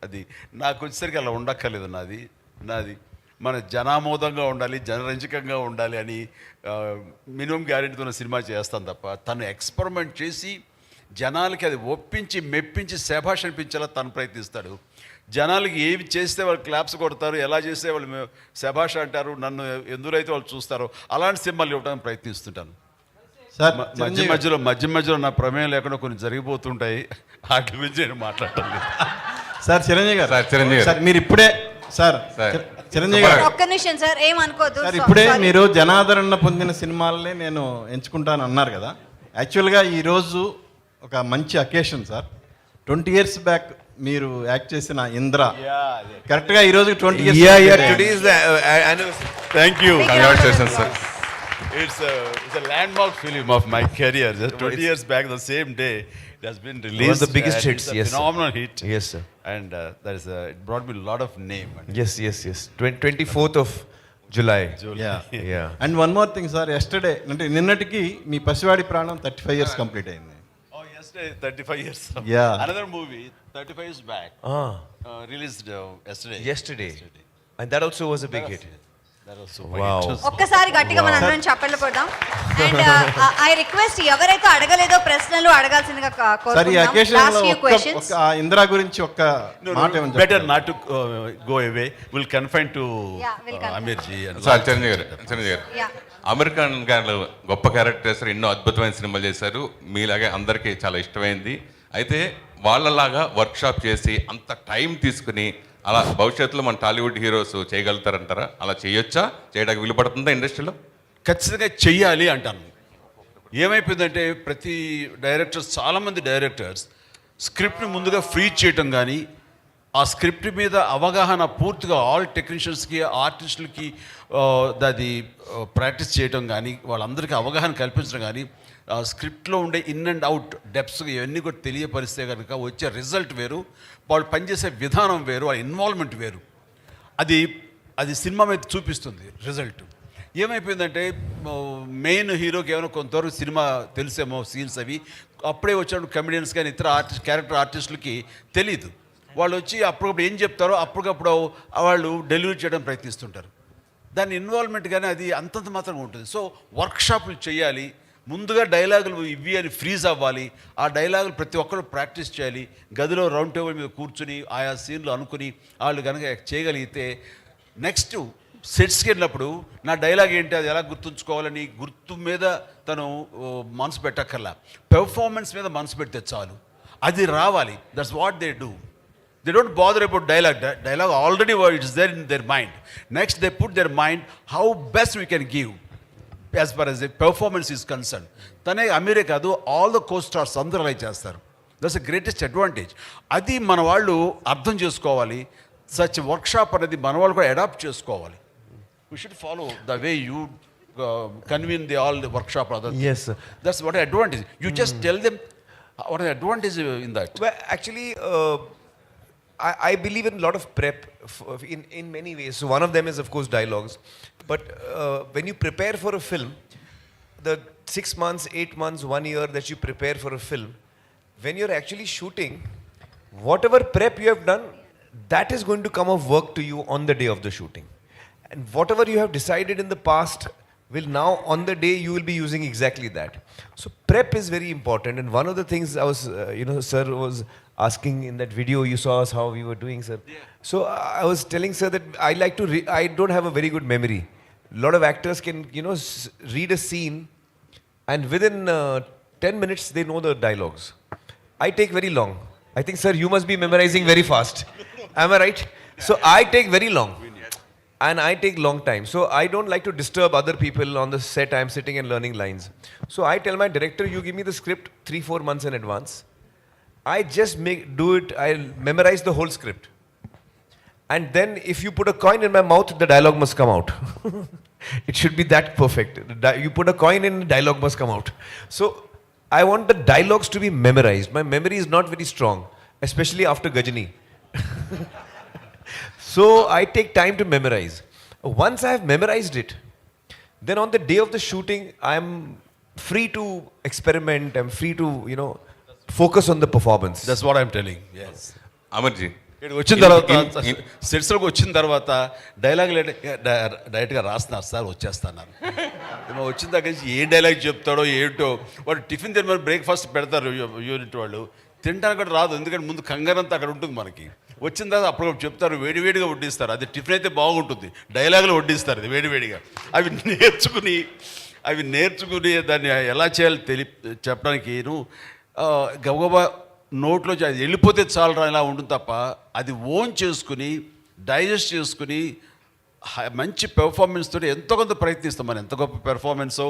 అది నాకు వచ్చేసరికి అలా ఉండక్కర్లేదు. నాది మన జనామోదంగా ఉండాలి, జనరంజకంగా ఉండాలి అని minimum గ్యారెంటీతో cinema చేస్తాను తప్ప, తను ఎక్స్పెరిమెంట్ చేసి జనాలకి అది ఒప్పించి మెప్పించి శభాష్ అనిపించేలా తను ప్రయత్నిస్తాడు. జనాలకి ఏమి చేస్తే వాళ్ళు క్లాప్స్ కొడతారు, ఎలా చేస్తే వాళ్ళు శభాష్ అంటారు, నన్ను ఎందురైతే వాళ్ళు చూస్తారో అలాంటి సినిమాలు ఇవ్వడానికి ప్రయత్నిస్తుంటాను. సార్ మధ్య మధ్యలో నా ప్రమేయం లేకుండా కొన్ని జరిగిపోతుంటాయి, వాటి గురించి నేను మాట్లాడటం లేదు. సార్ చిరంజీవి గారు, సార్ మీరు ఇప్పుడే చిరంజీవి గారు ఒక్క నిమిషం సార్, ఏమనుకోవద్దు సార్, ఇప్పుడే మీరు జనాదరణ పొందిన సినిమాలనే నేను ఎంచుకుంటాను అన్నారు కదా. యాక్చువల్గా ఈరోజు ఒక మంచి అకేషన్ సార్. 20 years బ్యాక్ మీరు యాక్ట్ చేసిన ఇంద్ర కరెక్ట్గా ఈరోజు 20 years. Thank you, congratulations sir. It's a landmark film of my career. Just 20 years back, the same day, it has been released. One of the biggest hits, it's a yes, phenomenal hit. Yes, sir. And it brought me a lot of name. Yes. 24th of July. Yeah. And one more thing, sir. Yesterday, అంటే నిన్నటికి మీ పసివాడి ప్రాణం 35 years complete అయింది. Oh, yesterday, 35 years. Yeah. Another movie, 35 years back, released yesterday. And that also was a big hit. That was so Wow. ఒక్కసారి గట్టిగా మనం అందరం చప్పట్లు కొడదాం. అండ్ ఐ రిక్వెస్ట్ ఎవరైతే అడగలేదో ప్రశ్నలు అడగాల్సిందిగా సార్, ఈ అకేషన్ లో ఒక ఇందిరా గురించి ఒక్క మాట ఏమని better not to go away. We'll confine to Aamir ji and sir Chiranjeevi గారు ఆమిర్ ఖాన్ గారు గొప్ప క్యారెక్టర్స్, ఎన్నో అద్భుతమైన సినిమాలు చేశారు. మీలాగే అందరికీ చాలా ఇష్టమైంది. అయితే వాళ్ళలాగా వర్క్షాప్ చేసి అంత టైం తీసుకుని అలా భవిష్యత్తులో మన టాలీవుడ్ హీరోస్ చేయగలుగుతారంటారా? అలా చేయొచ్చా? చేయడానికి వీలు పడుతుందా ఇండస్ట్రీలో? ఖచ్చితంగా చెయ్యాలి అంటాను. ఏమైపోయిందంటే ప్రతి డైరెక్టర్స్, చాలామంది డైరెక్టర్స్ స్క్రిప్ట్ని ముందుగా ఫ్రీ చేయటం కానీ, ఆ స్క్రిప్ట్ మీద అవగాహన పూర్తిగా ఆల్ టెక్నీషియన్స్కి, ఆర్టిస్టులకి అది ప్రాక్టీస్ చేయటం కానీ, వాళ్ళందరికీ అవగాహన కల్పించడం కానీ, స్క్రిప్ట్లో ఉండే ఇన్ అండ్ అవుట్ డెప్స్ ఇవన్నీ కూడా తెలియపరిస్తే కనుక వచ్చే రిజల్ట్ వేరు, వాళ్ళు పనిచేసే విధానం వేరు, వాళ్ళ ఇన్వాల్వ్మెంట్ వేరు. అది సినిమా మీద చూపిస్తుంది రిజల్ట్. ఏమైపోయిందంటే మెయిన్ హీరోకి ఏమైనా కొంతవరకు సినిమా తెలిసేమో సీన్స్ అవి, అప్పుడే వచ్చినప్పుడు కమెడియన్స్ కానీ ఇతర క్యారెక్టర్ ఆర్టిస్టులకి తెలీదు. వాళ్ళు వచ్చి అప్పటికప్పుడు ఏం చెప్తారో అప్పటికప్పుడు వాళ్ళు డెలివరీ చేయడం ప్రయత్నిస్తుంటారు. దాని ఇన్వాల్వ్మెంట్ కానీ అది అంతంత మాత్రంగా ఉంటుంది. సో వర్క్షాపులు చేయాలి, ముందుగా డైలాగులు ఇవి అని ఫ్రీజ్ అవ్వాలి, ఆ డైలాగులు ప్రతి ఒక్కరు ప్రాక్టీస్ చేయాలి, గదిలో రౌండ్ టేబుల్ మీద కూర్చుని ఆయా సీన్లు అనుకుని వాళ్ళు కనుక చేయగలిగితే నెక్స్ట్ సెట్స్కి వెళ్ళినప్పుడు నా డైలాగ్ ఏంటి, అది ఎలా గుర్తుంచుకోవాలని గుర్తు మీద తను మనసు పెట్టక్కర్లా, పెర్ఫార్మెన్స్ మీద మనసు పెడితే చాలు, అది రావాలి. That's what they do. They don't bother about dialogue. Dialogue already is there in their mind. Next, they put their mind how best we can give as far as the performance is concerned. తనే అమీరే కాదు, all the co stars అందరూ అలా చేస్తారు. That's the greatest advantage. అది మన వాళ్ళు అర్థం చేసుకోవాలి. సచ్ వర్క్షాప్ అనేది మన వాళ్ళు కూడా అడాప్ట్ చేసుకోవాలి. We should follow the way you convene all the workshop. Yes, sir. That's what advantage. You just tell them what an advantage in that. Well, actually, I believe in a lot of prep in many ways. So one of them is, of course, dialogues. But when you prepare for a film, the 6 months, 8 months, 1 year that you prepare for a film, when you're actually shooting, whatever prep you have done, that is going to come of work to you on the day of the shooting. And whatever you have decided in the past will now, on the day, you will be using exactly that. So prep is very important. And one of the things I was, sir was asking in that video, you saw us how we were doing, sir. Yeah. So I was telling sir that I don't have a very good memory. A lot of actors can, read a scene and within 10 minutes they know the dialogues. I take very long. I think, sir, you must be memorizing very fast. Am I right? So I take very long. And I take long time. So I don't like to disturb other people on the set. I'm sitting and learning lines. So I tell my director, you give me the script 3-4 months in advance. I just do it. I'll memorize the whole script. And then if you put a coin in my mouth, the dialogue must come out. It should be that perfect. You put a coin in, the dialogue must come out. So I want the dialogues to be memorized. My memory is not very strong, especially after Gajani. So I take time to memorize. Once I have memorized it, then on the day of the shooting, I'm free to experiment. I'm free to, focus on the performance. That's what I'm telling. Yes. అమర్జీ, ఇక్కడికి వచ్చిన తర్వాత సెట్స్లోకి వచ్చిన తర్వాత dialogue డైరెక్ట్గా రాస్తున్నారు sir వచ్చేస్తున్నారు. వచ్చిన దగ్గర నుంచి ఏ డైలాగ్ చెప్తాడో ఏంటో, వాడు టిఫిన్ తినమని బ్రేక్ఫాస్ట్ పెడతారు యూనిట్ వాళ్ళు, తినడానికి కూడా రాదు, ఎందుకంటే ముందు కంగారంతా అక్కడ ఉంటుంది మనకి. వచ్చిన తర్వాత అప్పుడు చెప్తారు, వేడివేడిగా వడ్డిస్తారు. అది టిఫిన్ అయితే బాగుంటుంది, డైలాగులు వడ్డిస్తారు అది వేడివేడిగా. అవి నేర్చుకుని దాన్ని ఎలా చేయాలో చెప్పడానికి గబగబా నోట్లో అది వెళ్ళిపోతే చాలరా ఇలా ఉంటుంది తప్ప, అది ఓన్ చేసుకుని డైజెస్ట్ చేసుకుని మంచి పెర్ఫార్మెన్స్ తోటి ఎంతో కొంత ప్రయత్నిస్తాం. మనం ఎంత గొప్ప పెర్ఫార్మెన్సో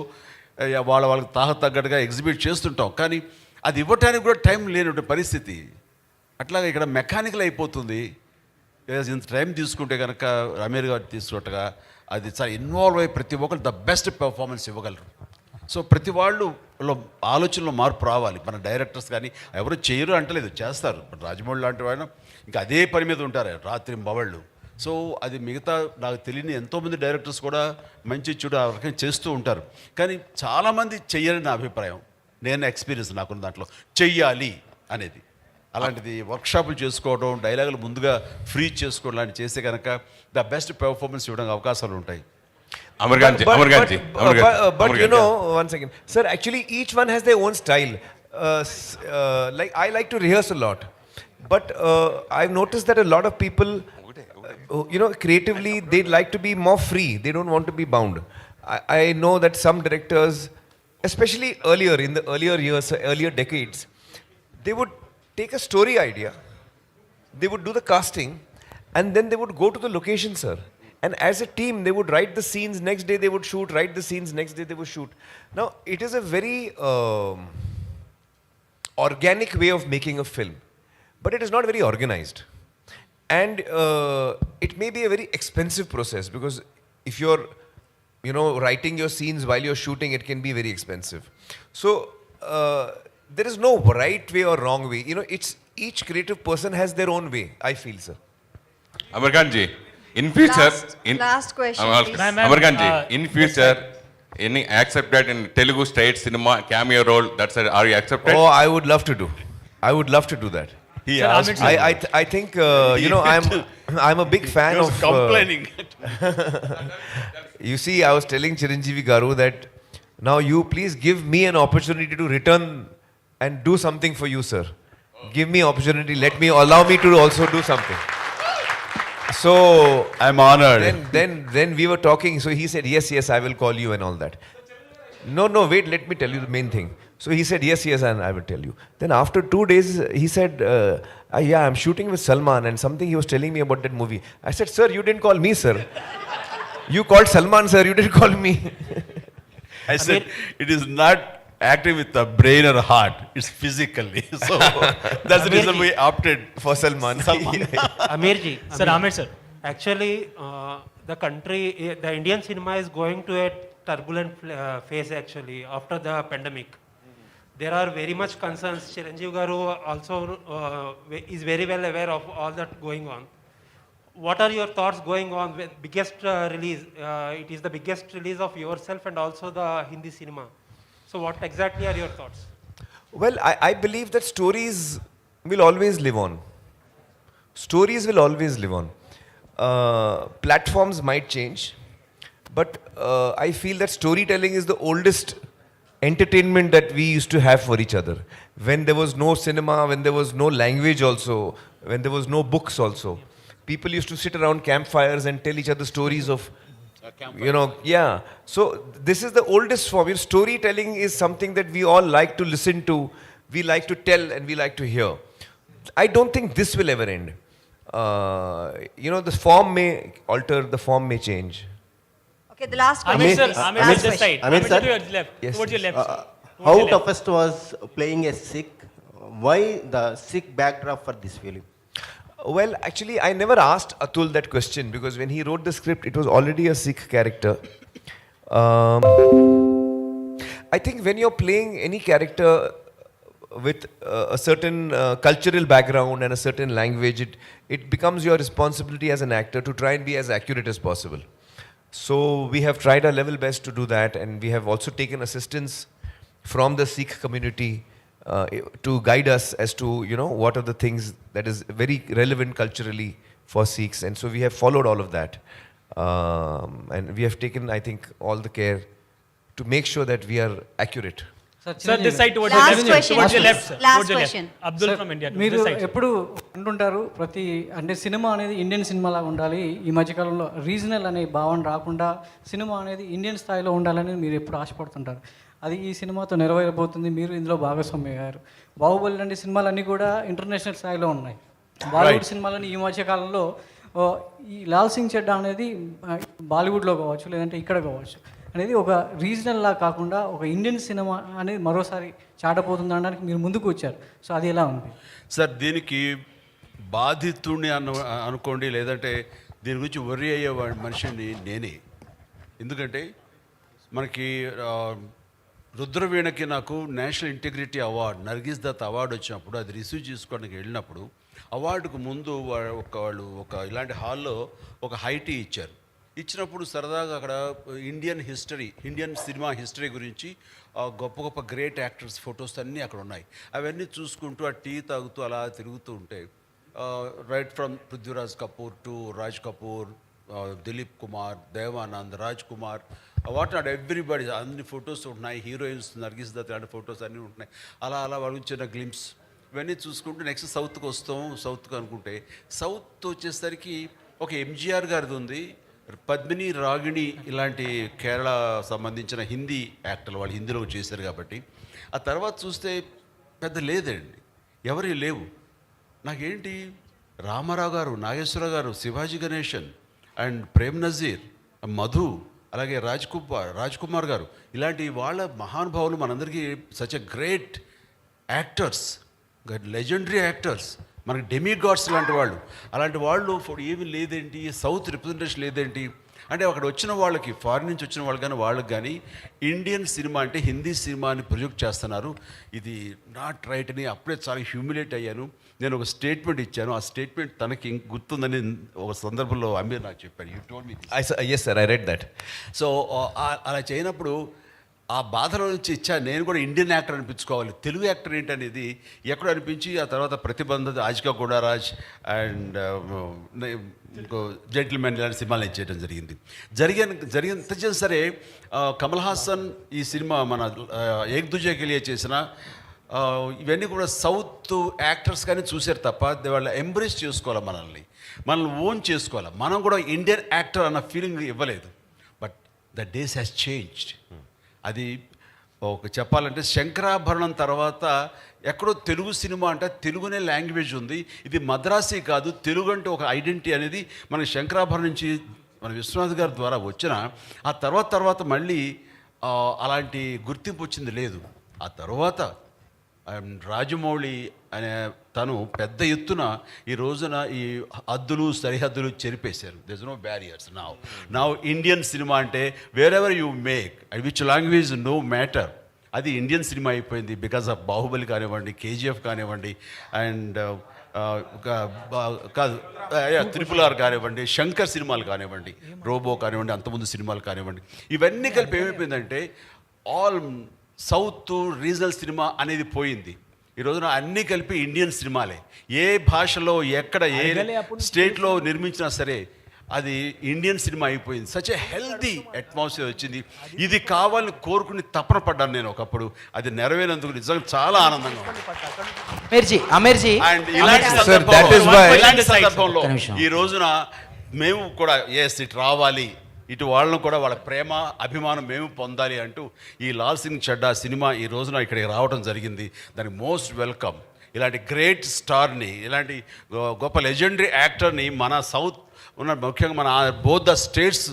వాళ్ళకి తగ్గట్టుగా ఎగ్జిబిట్ చేస్తుంటాం, కానీ అది ఇవ్వటానికి కూడా టైం లేని పరిస్థితి. అట్లాగే ఇక్కడ మెకానికల్ అయిపోతుంది. ఇంత టైం తీసుకుంటే కనుక అమీర్ గారు తీసుకున్నట్టుగా అది చాలా ఇన్వాల్వ్ అయ్యి ప్రతి ఒక్కరు ద బెస్ట్ పెర్ఫార్మెన్స్ ఇవ్వగలరు. సో ప్రతి వాళ్ళు ఆలోచనలో మార్పు రావాలి. మన డైరెక్టర్స్ కానీ ఎవరు చేయరు అంటలేదు, చేస్తారు. రాజమౌళి లాంటి వాళ్ళు ఇంకా అదే పని మీద ఉంటారు రాత్రి బవళ్ళు. సో అది మిగతా నాకు తెలియని ఎంతోమంది డైరెక్టర్స్ కూడా మంచి చూడు ఆ రకంగా చేస్తూ ఉంటారు, కానీ చాలామంది చెయ్యని నా అభిప్రాయం. నేను ఎక్స్పీరియన్స్ నాకున్న దాంట్లో చెయ్యాలి అనేది. అలాంటిది వర్క్షాపులు చేసుకోవడం, డైలాగులు ముందుగా ఫ్రీ చేసుకోవడం లాంటివి చేస్తే కనుక ద బెస్ట్ పెర్ఫార్మెన్స్ ఇవ్వడానికి అవకాశాలు ఉంటాయి. But you know, one second, sir. Actually, each one has their own style. Like I like to rehearse a lot, but I've noticed that a lot of people, creatively, they like to be more free. They don't want to be bound. I know that some directors, especially earlier in the earlier years, earlier decades, they would take a story idea, they would do the casting, and then they would go to the location, sir. And as a team, they would write the scenes, next day they would shoot, write the scenes, next day they would shoot. Now, it is a very organic way of making a film, but it is not very organized. And it may be a very expensive process, because if you're, writing your scenes while you're shooting, it can be very expensive. So, there is no right way or wrong way. It's each creative person has their own way, I feel, sir. Aamir Khan ji, in future, last question, Aamir Khan ji, in future, any accepted in Telugu state cinema cameo role? Are you accepted? Oh, I would love to do. I would love to do that. He asked. I think I'm a big fan of. Complaining. You see, I was telling Chiranjeevi Garu that now you please give me an opportunity to return and do something for you, sir. Give me opportunity. Allow me to also do something. So I'm honored. Then we were talking. So he said, yes, I will call you and all that. No, wait. Let me tell you the main thing. So he said, yes, and I will tell you. Then after 2 days, he said, yeah, I'm shooting with Salman and something he was telling me about that movie. I said, sir, you didn't call me, sir. You called Salman, sir. You didn't call me. I said, it is not acting with the brain or heart. It's physically. So that's the reason we opted for Salman. Aamir ji. Sir, Aamir sir. Actually, the country, the Indian cinema is going to a turbulent phase actually after the pandemic. There are very much concerns. Chiranjeevi Garu also is very well aware of all that going on. What are your thoughts going on with biggest release? It is the biggest release of yourself and also the Hindi cinema. So what exactly are your thoughts? Well, I believe that stories will always live on. Stories will always live on. Platforms might change, but I feel that storytelling is the oldest entertainment that we used to have for each other. When there was no cinema, when there was no language also, when there was no books also, people used to sit around campfires and tell each other stories of, So this is the oldest form. Storytelling is something that we all like to listen to, we like to tell, and we like to hear. I don't think this will ever end. The form may alter, the form may change. Okay, the last question. Aamir this side. Aamir sir. To your left. Yes, Towards your left. How toughest was playing a Sikh? Why the Sikh backdrop for this film? Well, actually, I never asked Atul that question, because when he wrote the script, it was already a Sikh character. I think when you're playing any character with a certain cultural background and a certain language, it becomes your responsibility as an actor to try and be as accurate as possible. So we have tried our level best to do that, and we have also taken assistance from the Sikh community to guide us as to, you know, what are the things that is very relevant culturally for Sikhs. And so we have followed all of that. And we have taken, I think, all the care to make sure that we are accurate. Sir, this side towards Last your left. question, Towards your please. left, sir. Last Towards your left. question. Abdul from India. మీరు This side. ఎప్పుడు అంటుంటారు ప్రతి అంటే cinema అనేది Indian సినిమాలా ఉండాలి, ఈ మధ్యకాలంలో రీజనల్ అనే భావన రాకుండా సినిమా అనేది ఇండియన్ స్థాయిలో ఉండాలని మీరు ఎప్పుడు ఆశపడుతుంటారు. అది ఈ సినిమాతో నెరవేరబోతుంది. మీరు ఇందులో భాగస్వామి అయ్యారు. బాహుబలి లాంటి సినిమాలన్నీ కూడా ఇంటర్నేషనల్ స్థాయిలో ఉన్నాయి. బాలీవుడ్ సినిమాలని ఈ మధ్యకాలంలో ఈ లాల్ సింగ్ చెడ్డా అనేది బాలీవుడ్లో కావచ్చు లేదంటే ఇక్కడ కావచ్చు అనేది ఒక రీజనల్ లా కాకుండా ఒక ఇండియన్ సినిమా అనేది మరోసారి చాటపోతుంది అనడానికి మీరు ముందుకు వచ్చారు. సో అది ఎలా ఉంది సార్? దీనికి బాధితుడిని అనుకోండి, లేదంటే దీని గురించి వర్రీ అయ్యే మనిషిని నేనే. ఎందుకంటే మనకి రుద్రవీణకి నాకు national integrity award, Nargis Dutt award వచ్చినప్పుడు అది రిసీవ్ చేసుకోవడానికి వెళ్ళినప్పుడు అవార్డుకు ముందు వాళ్ళు ఒక ఇలాంటి హాల్లో ఒక హైటీ ఇచ్చారు. ఇచ్చినప్పుడు సరదాగా అక్కడ ఇండియన్ సినిమా హిస్టరీ గురించి గొప్ప గొప్ప గ్రేట్ యాక్టర్స్ ఫొటోస్ అన్నీ అక్కడ ఉన్నాయి. అవన్నీ చూసుకుంటూ ఆ టీ తాగుతూ అలా తిరుగుతూ ఉంటే right from Prithviraj Kapoor to Raj Kapoor, Dilip Kumar, Devanand, Raj Kumar, what not everybody అన్ని ఫొటోస్ ఉంటున్నాయి. హీరోయిన్స్ నర్గిస్ దత్ లాంటి ఫొటోస్ అన్నీ ఉంటున్నాయి. అలా అలా వాళ్ళ చిన్న గ్లిమ్స్ ఇవన్నీ చూసుకుంటూ నెక్స్ట్ సౌత్కి వస్తాం. సౌత్కి అనుకుంటే సౌత్ వచ్చేసరికి ఒక ఎంజీఆర్ గారిది ఉంది, పద్మిని, రాగిణి ఇలాంటి కేరళ సంబంధించిన హిందీ యాక్టర్లు వాళ్ళు హిందీలో చేశారు కాబట్టి. ఆ తర్వాత చూస్తే పెద్ద లేదండి, ఎవరి లేవు. నాకేంటి రామారావు గారు, నాగేశ్వరరావు గారు, శివాజీ గణేశన్ అండ్ ప్రేమ్ నజీర్, మధు, అలాగే రాజ్ కుమార్ గారు ఇలాంటి వాళ్ళ మహానుభావులు మనందరికీ such a great actors, legendary actors, మనకి డెమీ గాడ్స్ లాంటి వాళ్ళు. అలాంటి వాళ్ళు ఏమీ లేదేంటి, సౌత్ రిప్రజెంటేషన్ లేదేంటి అంటే అక్కడ వచ్చిన వాళ్ళకి, ఫారిన్ నుంచి వచ్చిన వాళ్ళు కానీ వాళ్ళకి కానీ ఇండియన్ సినిమా అంటే హిందీ సినిమాని ప్రొజెక్ట్ చేస్తున్నారు. ఇది నాట్ రైట్ అని అప్పుడే చాలా హ్యూమిలేట్ అయ్యాను. నేను ఒక స్టేట్మెంట్ ఇచ్చాను. ఆ స్టేట్మెంట్ తనకి గుర్తుందని ఒక సందర్భంలో అమీర్ నాకు చెప్పాడు. You told me this. Yes sir, I read that. So అలా చేయనప్పుడు ఆ బాధలో నుంచి ఇచ్చా నేను కూడా ఇండియన్ యాక్టర్ అనిపించుకోవాలి, తెలుగు యాక్టర్ ఏంటనేది ఎక్కడ అనిపించి ఆ తర్వాత ప్రతిబంధ, ఆజికా గుడారాజ్ అండ్ ఇంకో జెంటిల్మెన్ ఇలాంటి సినిమాలు నేను చేయడం జరిగిన సరే కమల్ హాసన్ ఈ సినిమా మన ఏక్ దుజే కే లియే చేసిన ఇవన్నీ కూడా సౌత్ యాక్టర్స్ కానీ చూశారు తప్ప వాళ్ళు ఎంబ్రేస్ చేసుకోవాలి, మనల్ని ఓన్ చేసుకోవాలి. మనం కూడా ఇండియన్ యాక్టర్ అన్న ఫీలింగ్ ఇవ్వలేదు. But the days has changed. అది ఒక చెప్పాలంటే శంకరాభరణం తర్వాత ఎక్కడో తెలుగు సినిమా అంటే తెలుగునే లాంగ్వేజ్ ఉంది, ఇది మద్రాసీ కాదు, తెలుగు అంటే ఒక ఐడెంటిటీ అనేది మనకి శంకరాభరణం నుంచి మన విశ్వనాథ్ గారి ద్వారా వచ్చిన ఆ తర్వాత మళ్ళీ అలాంటి గుర్తింపు వచ్చింది లేదు. ఆ తర్వాత రాజమౌళి అనే తను పెద్ద ఎత్తున ఈ రోజున ఈ సరిహద్దులు చెరిపేశారు. There is no barriers now Indian cinema అంటే wherever you make which language no matter, అది ఇండియన్ సినిమా అయిపోయింది. బికాస్ ఆఫ్ బాహుబలి కానివ్వండి, కేజీఎఫ్ కానివ్వండి, అండ్ కాదు RRR కానివ్వండి, శంకర్ సినిమాలు కానివ్వండి, రోబో కానివ్వండి, అంతకుముందు సినిమాలు కానివ్వండి, ఇవన్నీ కలిపి ఏమైపోయిందంటే ఆల్ సౌత్ రీజనల్ సినిమా అనేది పోయింది. ఈ రోజున అన్నీ కలిపి ఇండియన్ సినిమాలే. ఏ భాషలో ఎక్కడ ఏ స్టేట్లో నిర్మించినా సరే అది ఇండియన్ సినిమా అయిపోయింది. సచ్ ఏ హెల్దీ అట్మాస్ఫియర్ వచ్చింది. ఇది కావాలని కోరుకుని తపన పడ్డాను నేను ఒకప్పుడు. అది నెరవేరేందుకు నిజంగా చాలా ఆనందంగా ఉంది. అండ్ ఇలాంటి సందర్భంలో ఈ రోజున మేము కూడా ఇటు రావాలి, ఇటు వాళ్ళను కూడా వాళ్ళ ప్రేమ అభిమానం మేము పొందాలి అంటూ ఈ లాల్ సింగ్ చెడ్డా సినిమా ఈ రోజున ఇక్కడికి రావడం జరిగింది. దానికి మోస్ట్ వెల్కమ్. ఇలాంటి గ్రేట్ స్టార్ని, ఇలాంటి గొప్ప లెజెండరీ యాక్టర్ని మన సౌత్ ఉన్న ముఖ్యంగా మన both the states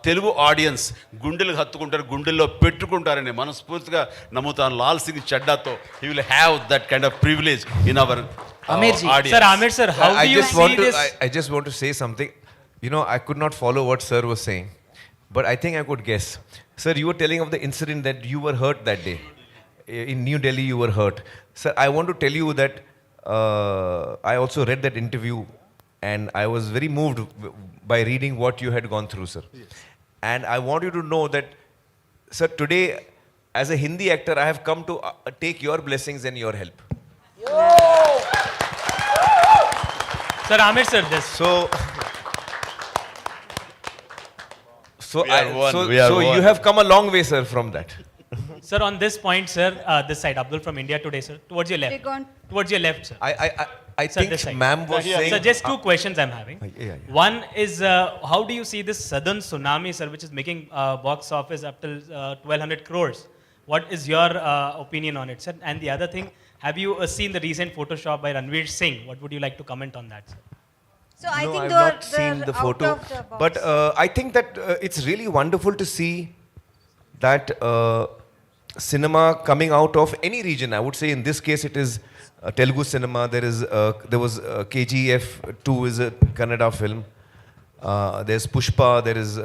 Telugu audience గుండెలకు హత్తుకుంటారు, గుండెల్లో పెట్టుకుంటారని మనస్ఫూర్తిగా నమ్ముతాను. లాల్ సింగ్ చెడ్డాతో he will have that kind of privilege in our audience. Sir, Aamir sir, how do you see this? I just want to say something. You know, I could not follow what sir was saying, but I think I could guess. Sir, you were telling of the incident that you were hurt that day. In New Delhi, you were hurt. Sir, I want to tell you that I also read that interview and I was very moved by reading what you had gone through, sir. Yes. And I want you to know that, sir, today as a Hindi actor, I have come to take your blessings and your help. Sir, Aamir sir, this. So you have come a long way, sir, from that. Sir, on this point, sir, this side, Abdul from India Today, sir, towards your left. Click on. Towards your left, sir. I Sir, think this side. ma'am was saying. Sir, just two questions I'm having. Yeah. One is, how do you see this southern tsunami, sir, which is making box office up till 1,200 crores? What is your opinion on it, sir? And the other thing, have you seen the recent Photoshop by Ranveer Singh? What would you like to comment on that, sir? So I No, think I've not seen the photo, but I think that it's really wonderful to see that cinema coming out of any region. I would say in this case it is Telugu cinema. There was KGF 2 is a Kannada film. There's Pushpa. There is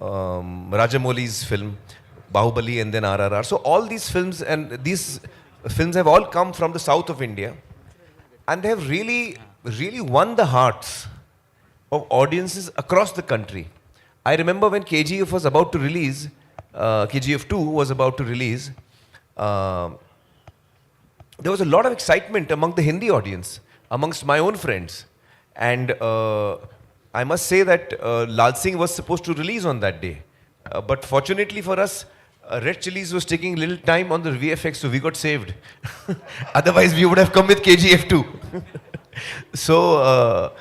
Rajamouli's film, Bahubali, and then RRR. So all these films have all come from the south of India, and they have really won the hearts of audiences across the country. I remember when KGF was about to release, KGF 2 was about to release, there was a lot of excitement among the Hindi audience, amongst my own friends. And I must say that Laal Singh was supposed to release on that day. But fortunately for us, Red Chillies was taking little time on the VFX, so we got saved. Otherwise, we would have come with KGF 2. So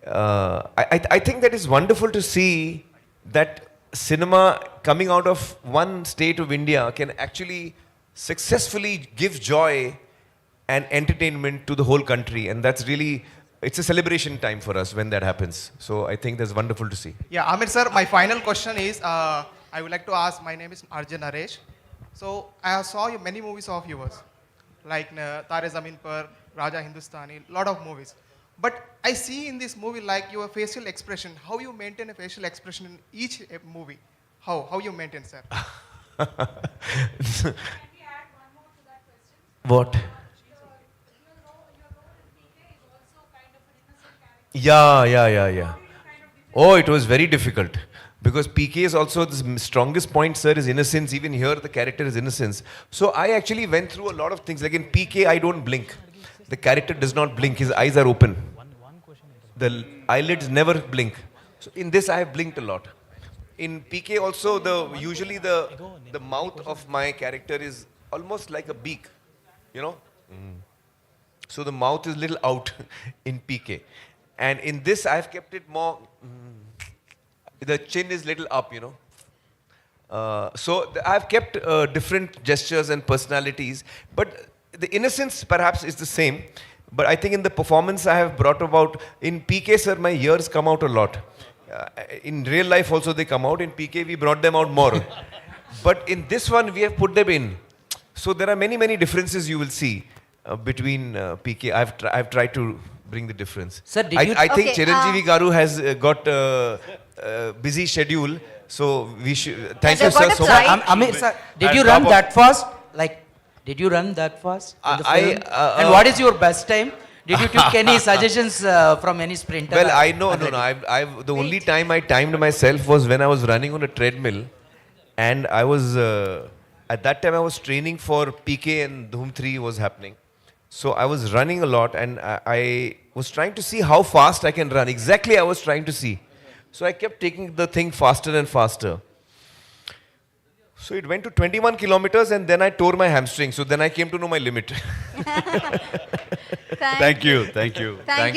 I think that is wonderful to see that cinema coming out of one state of India can actually successfully give joy and entertainment to the whole country, and that's really, it's a celebration time for us when that happens. So I think that's wonderful to see. Yeah, Aamir sir, my final question is, I would like to ask, my name is Arjun Naresh. So I saw many movies of yours, like Tare Zameen Par, Raja Hindustani, lot of movies. But I see in this movie like your facial expression, how you maintain a facial expression in each movie. How you maintain, sir? What? Yeah. Oh, it was very difficult. Because PK is also the strongest point, sir, is innocence. Even here, the character is innocence. So I actually went through a lot of things. Like in PK, I don't blink. The character does not blink. His eyes are open. The eyelids never blink. So in this, I have blinked a lot. In PK also, usually the mouth of my character is almost like a beak, you know. So the mouth is little out in PK. And in this, I have kept it more. The chin is little up, you know. So I have kept different gestures and personalities, but the innocence perhaps is the same. But I think in the performance I have brought about, in PK, sir, my ears come out a lot. In real life also they come out. In PK we brought them out more. But in this one we have put them in. So there are many differences you will see between PK. I've tried to bring the difference. Sir, I think Chiranjeevi Garu has got busy schedule. So we should. Thank you, sir, so much. Aamir, sir, did you run that fast? Like, did you run that fast? In the film? And what is your best time? Did you take any suggestions from any sprinter? Well, I know, no. The only time I timed myself was when I was running on a treadmill, and I was at that time I was training for PK and Dhoom 3 was happening. So I was running a lot, and I was trying to see how fast I can run. Exactly, I was trying to see. So I kept taking the thing faster and faster. So it went to 21 kilometers, and then I tore my hamstring. So then I came to know my limit. Thank you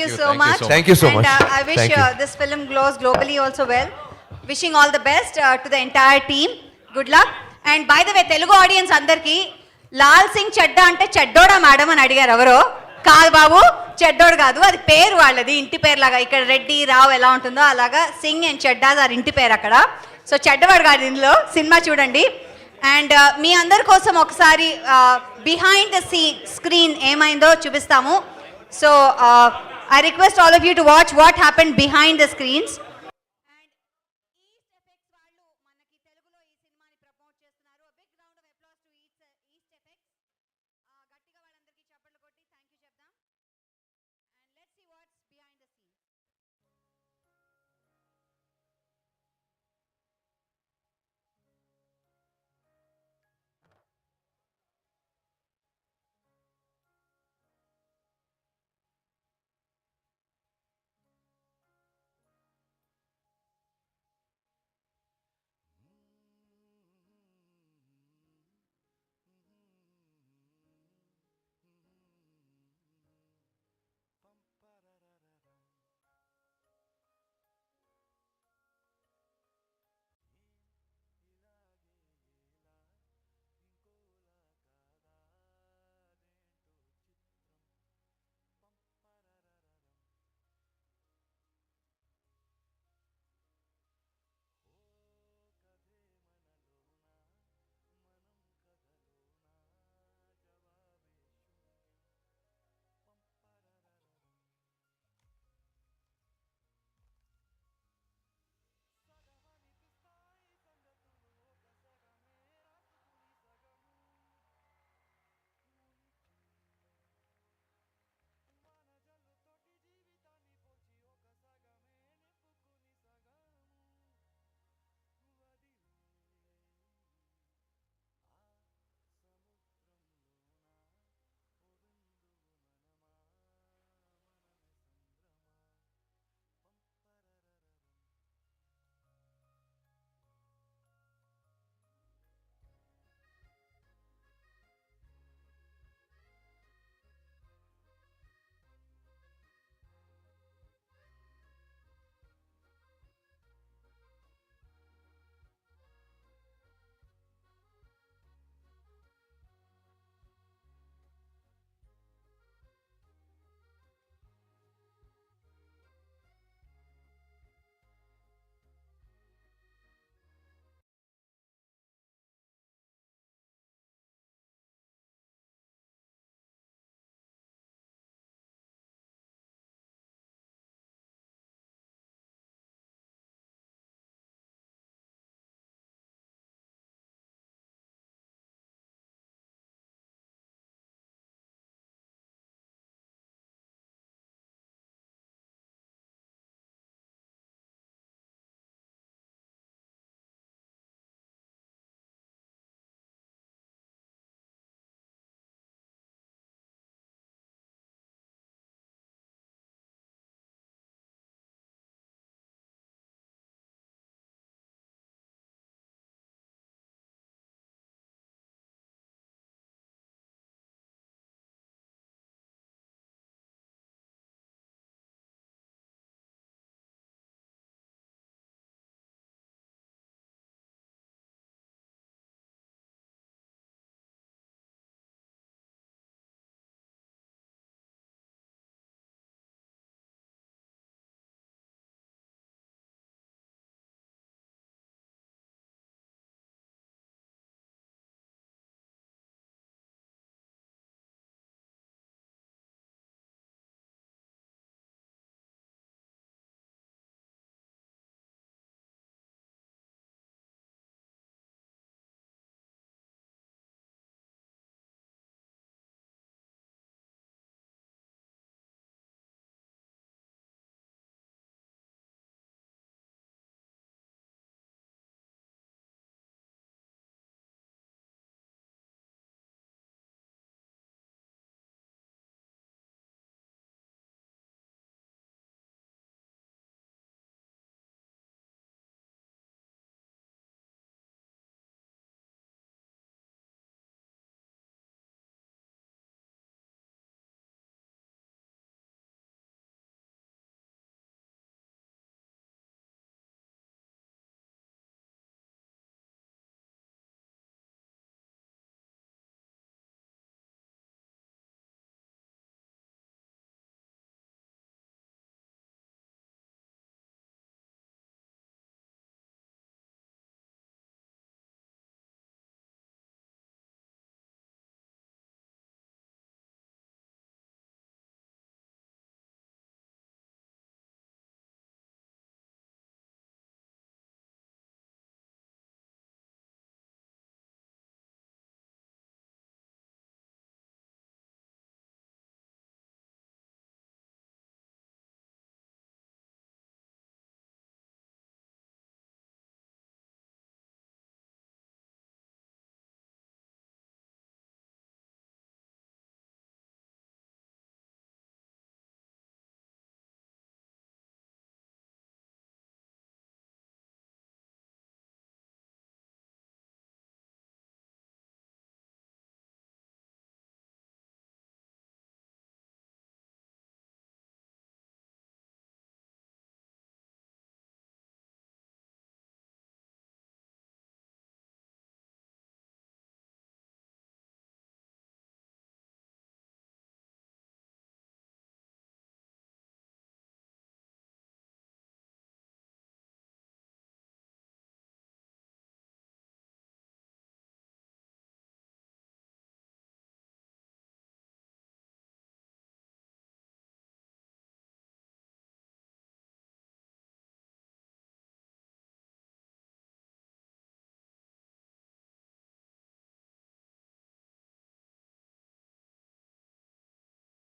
so much. Thank you so much. And I wish this film glows globally also well. Wishing all the best to the entire team. Good luck. And by the way, Telugu audience andarki, Laal Singh Chaddha ante Chaddoda madam అని అడిగారు ఎవరో. కాదు బాబు, చెడ్డోడు కాదు, అది పేరు వాళ్ళది, ఇంటి పేరు లాగా. ఇక్కడ రెడ్డి రావు ఎలా ఉంటుందో అలాగా సింగ్ అండ్ చెడ్డా గారి ఇంటి పేరు అక్కడ. సో చెడ్డవాడు కాదు ఇందులో, సినిమా చూడండి. అండ్ మీ అందరి కోసం ఒకసారి బిహైండ్ ద స్క్రీన్ ఏమైందో చూపిస్తాము. So I request all of you to watch what happened behind the screens.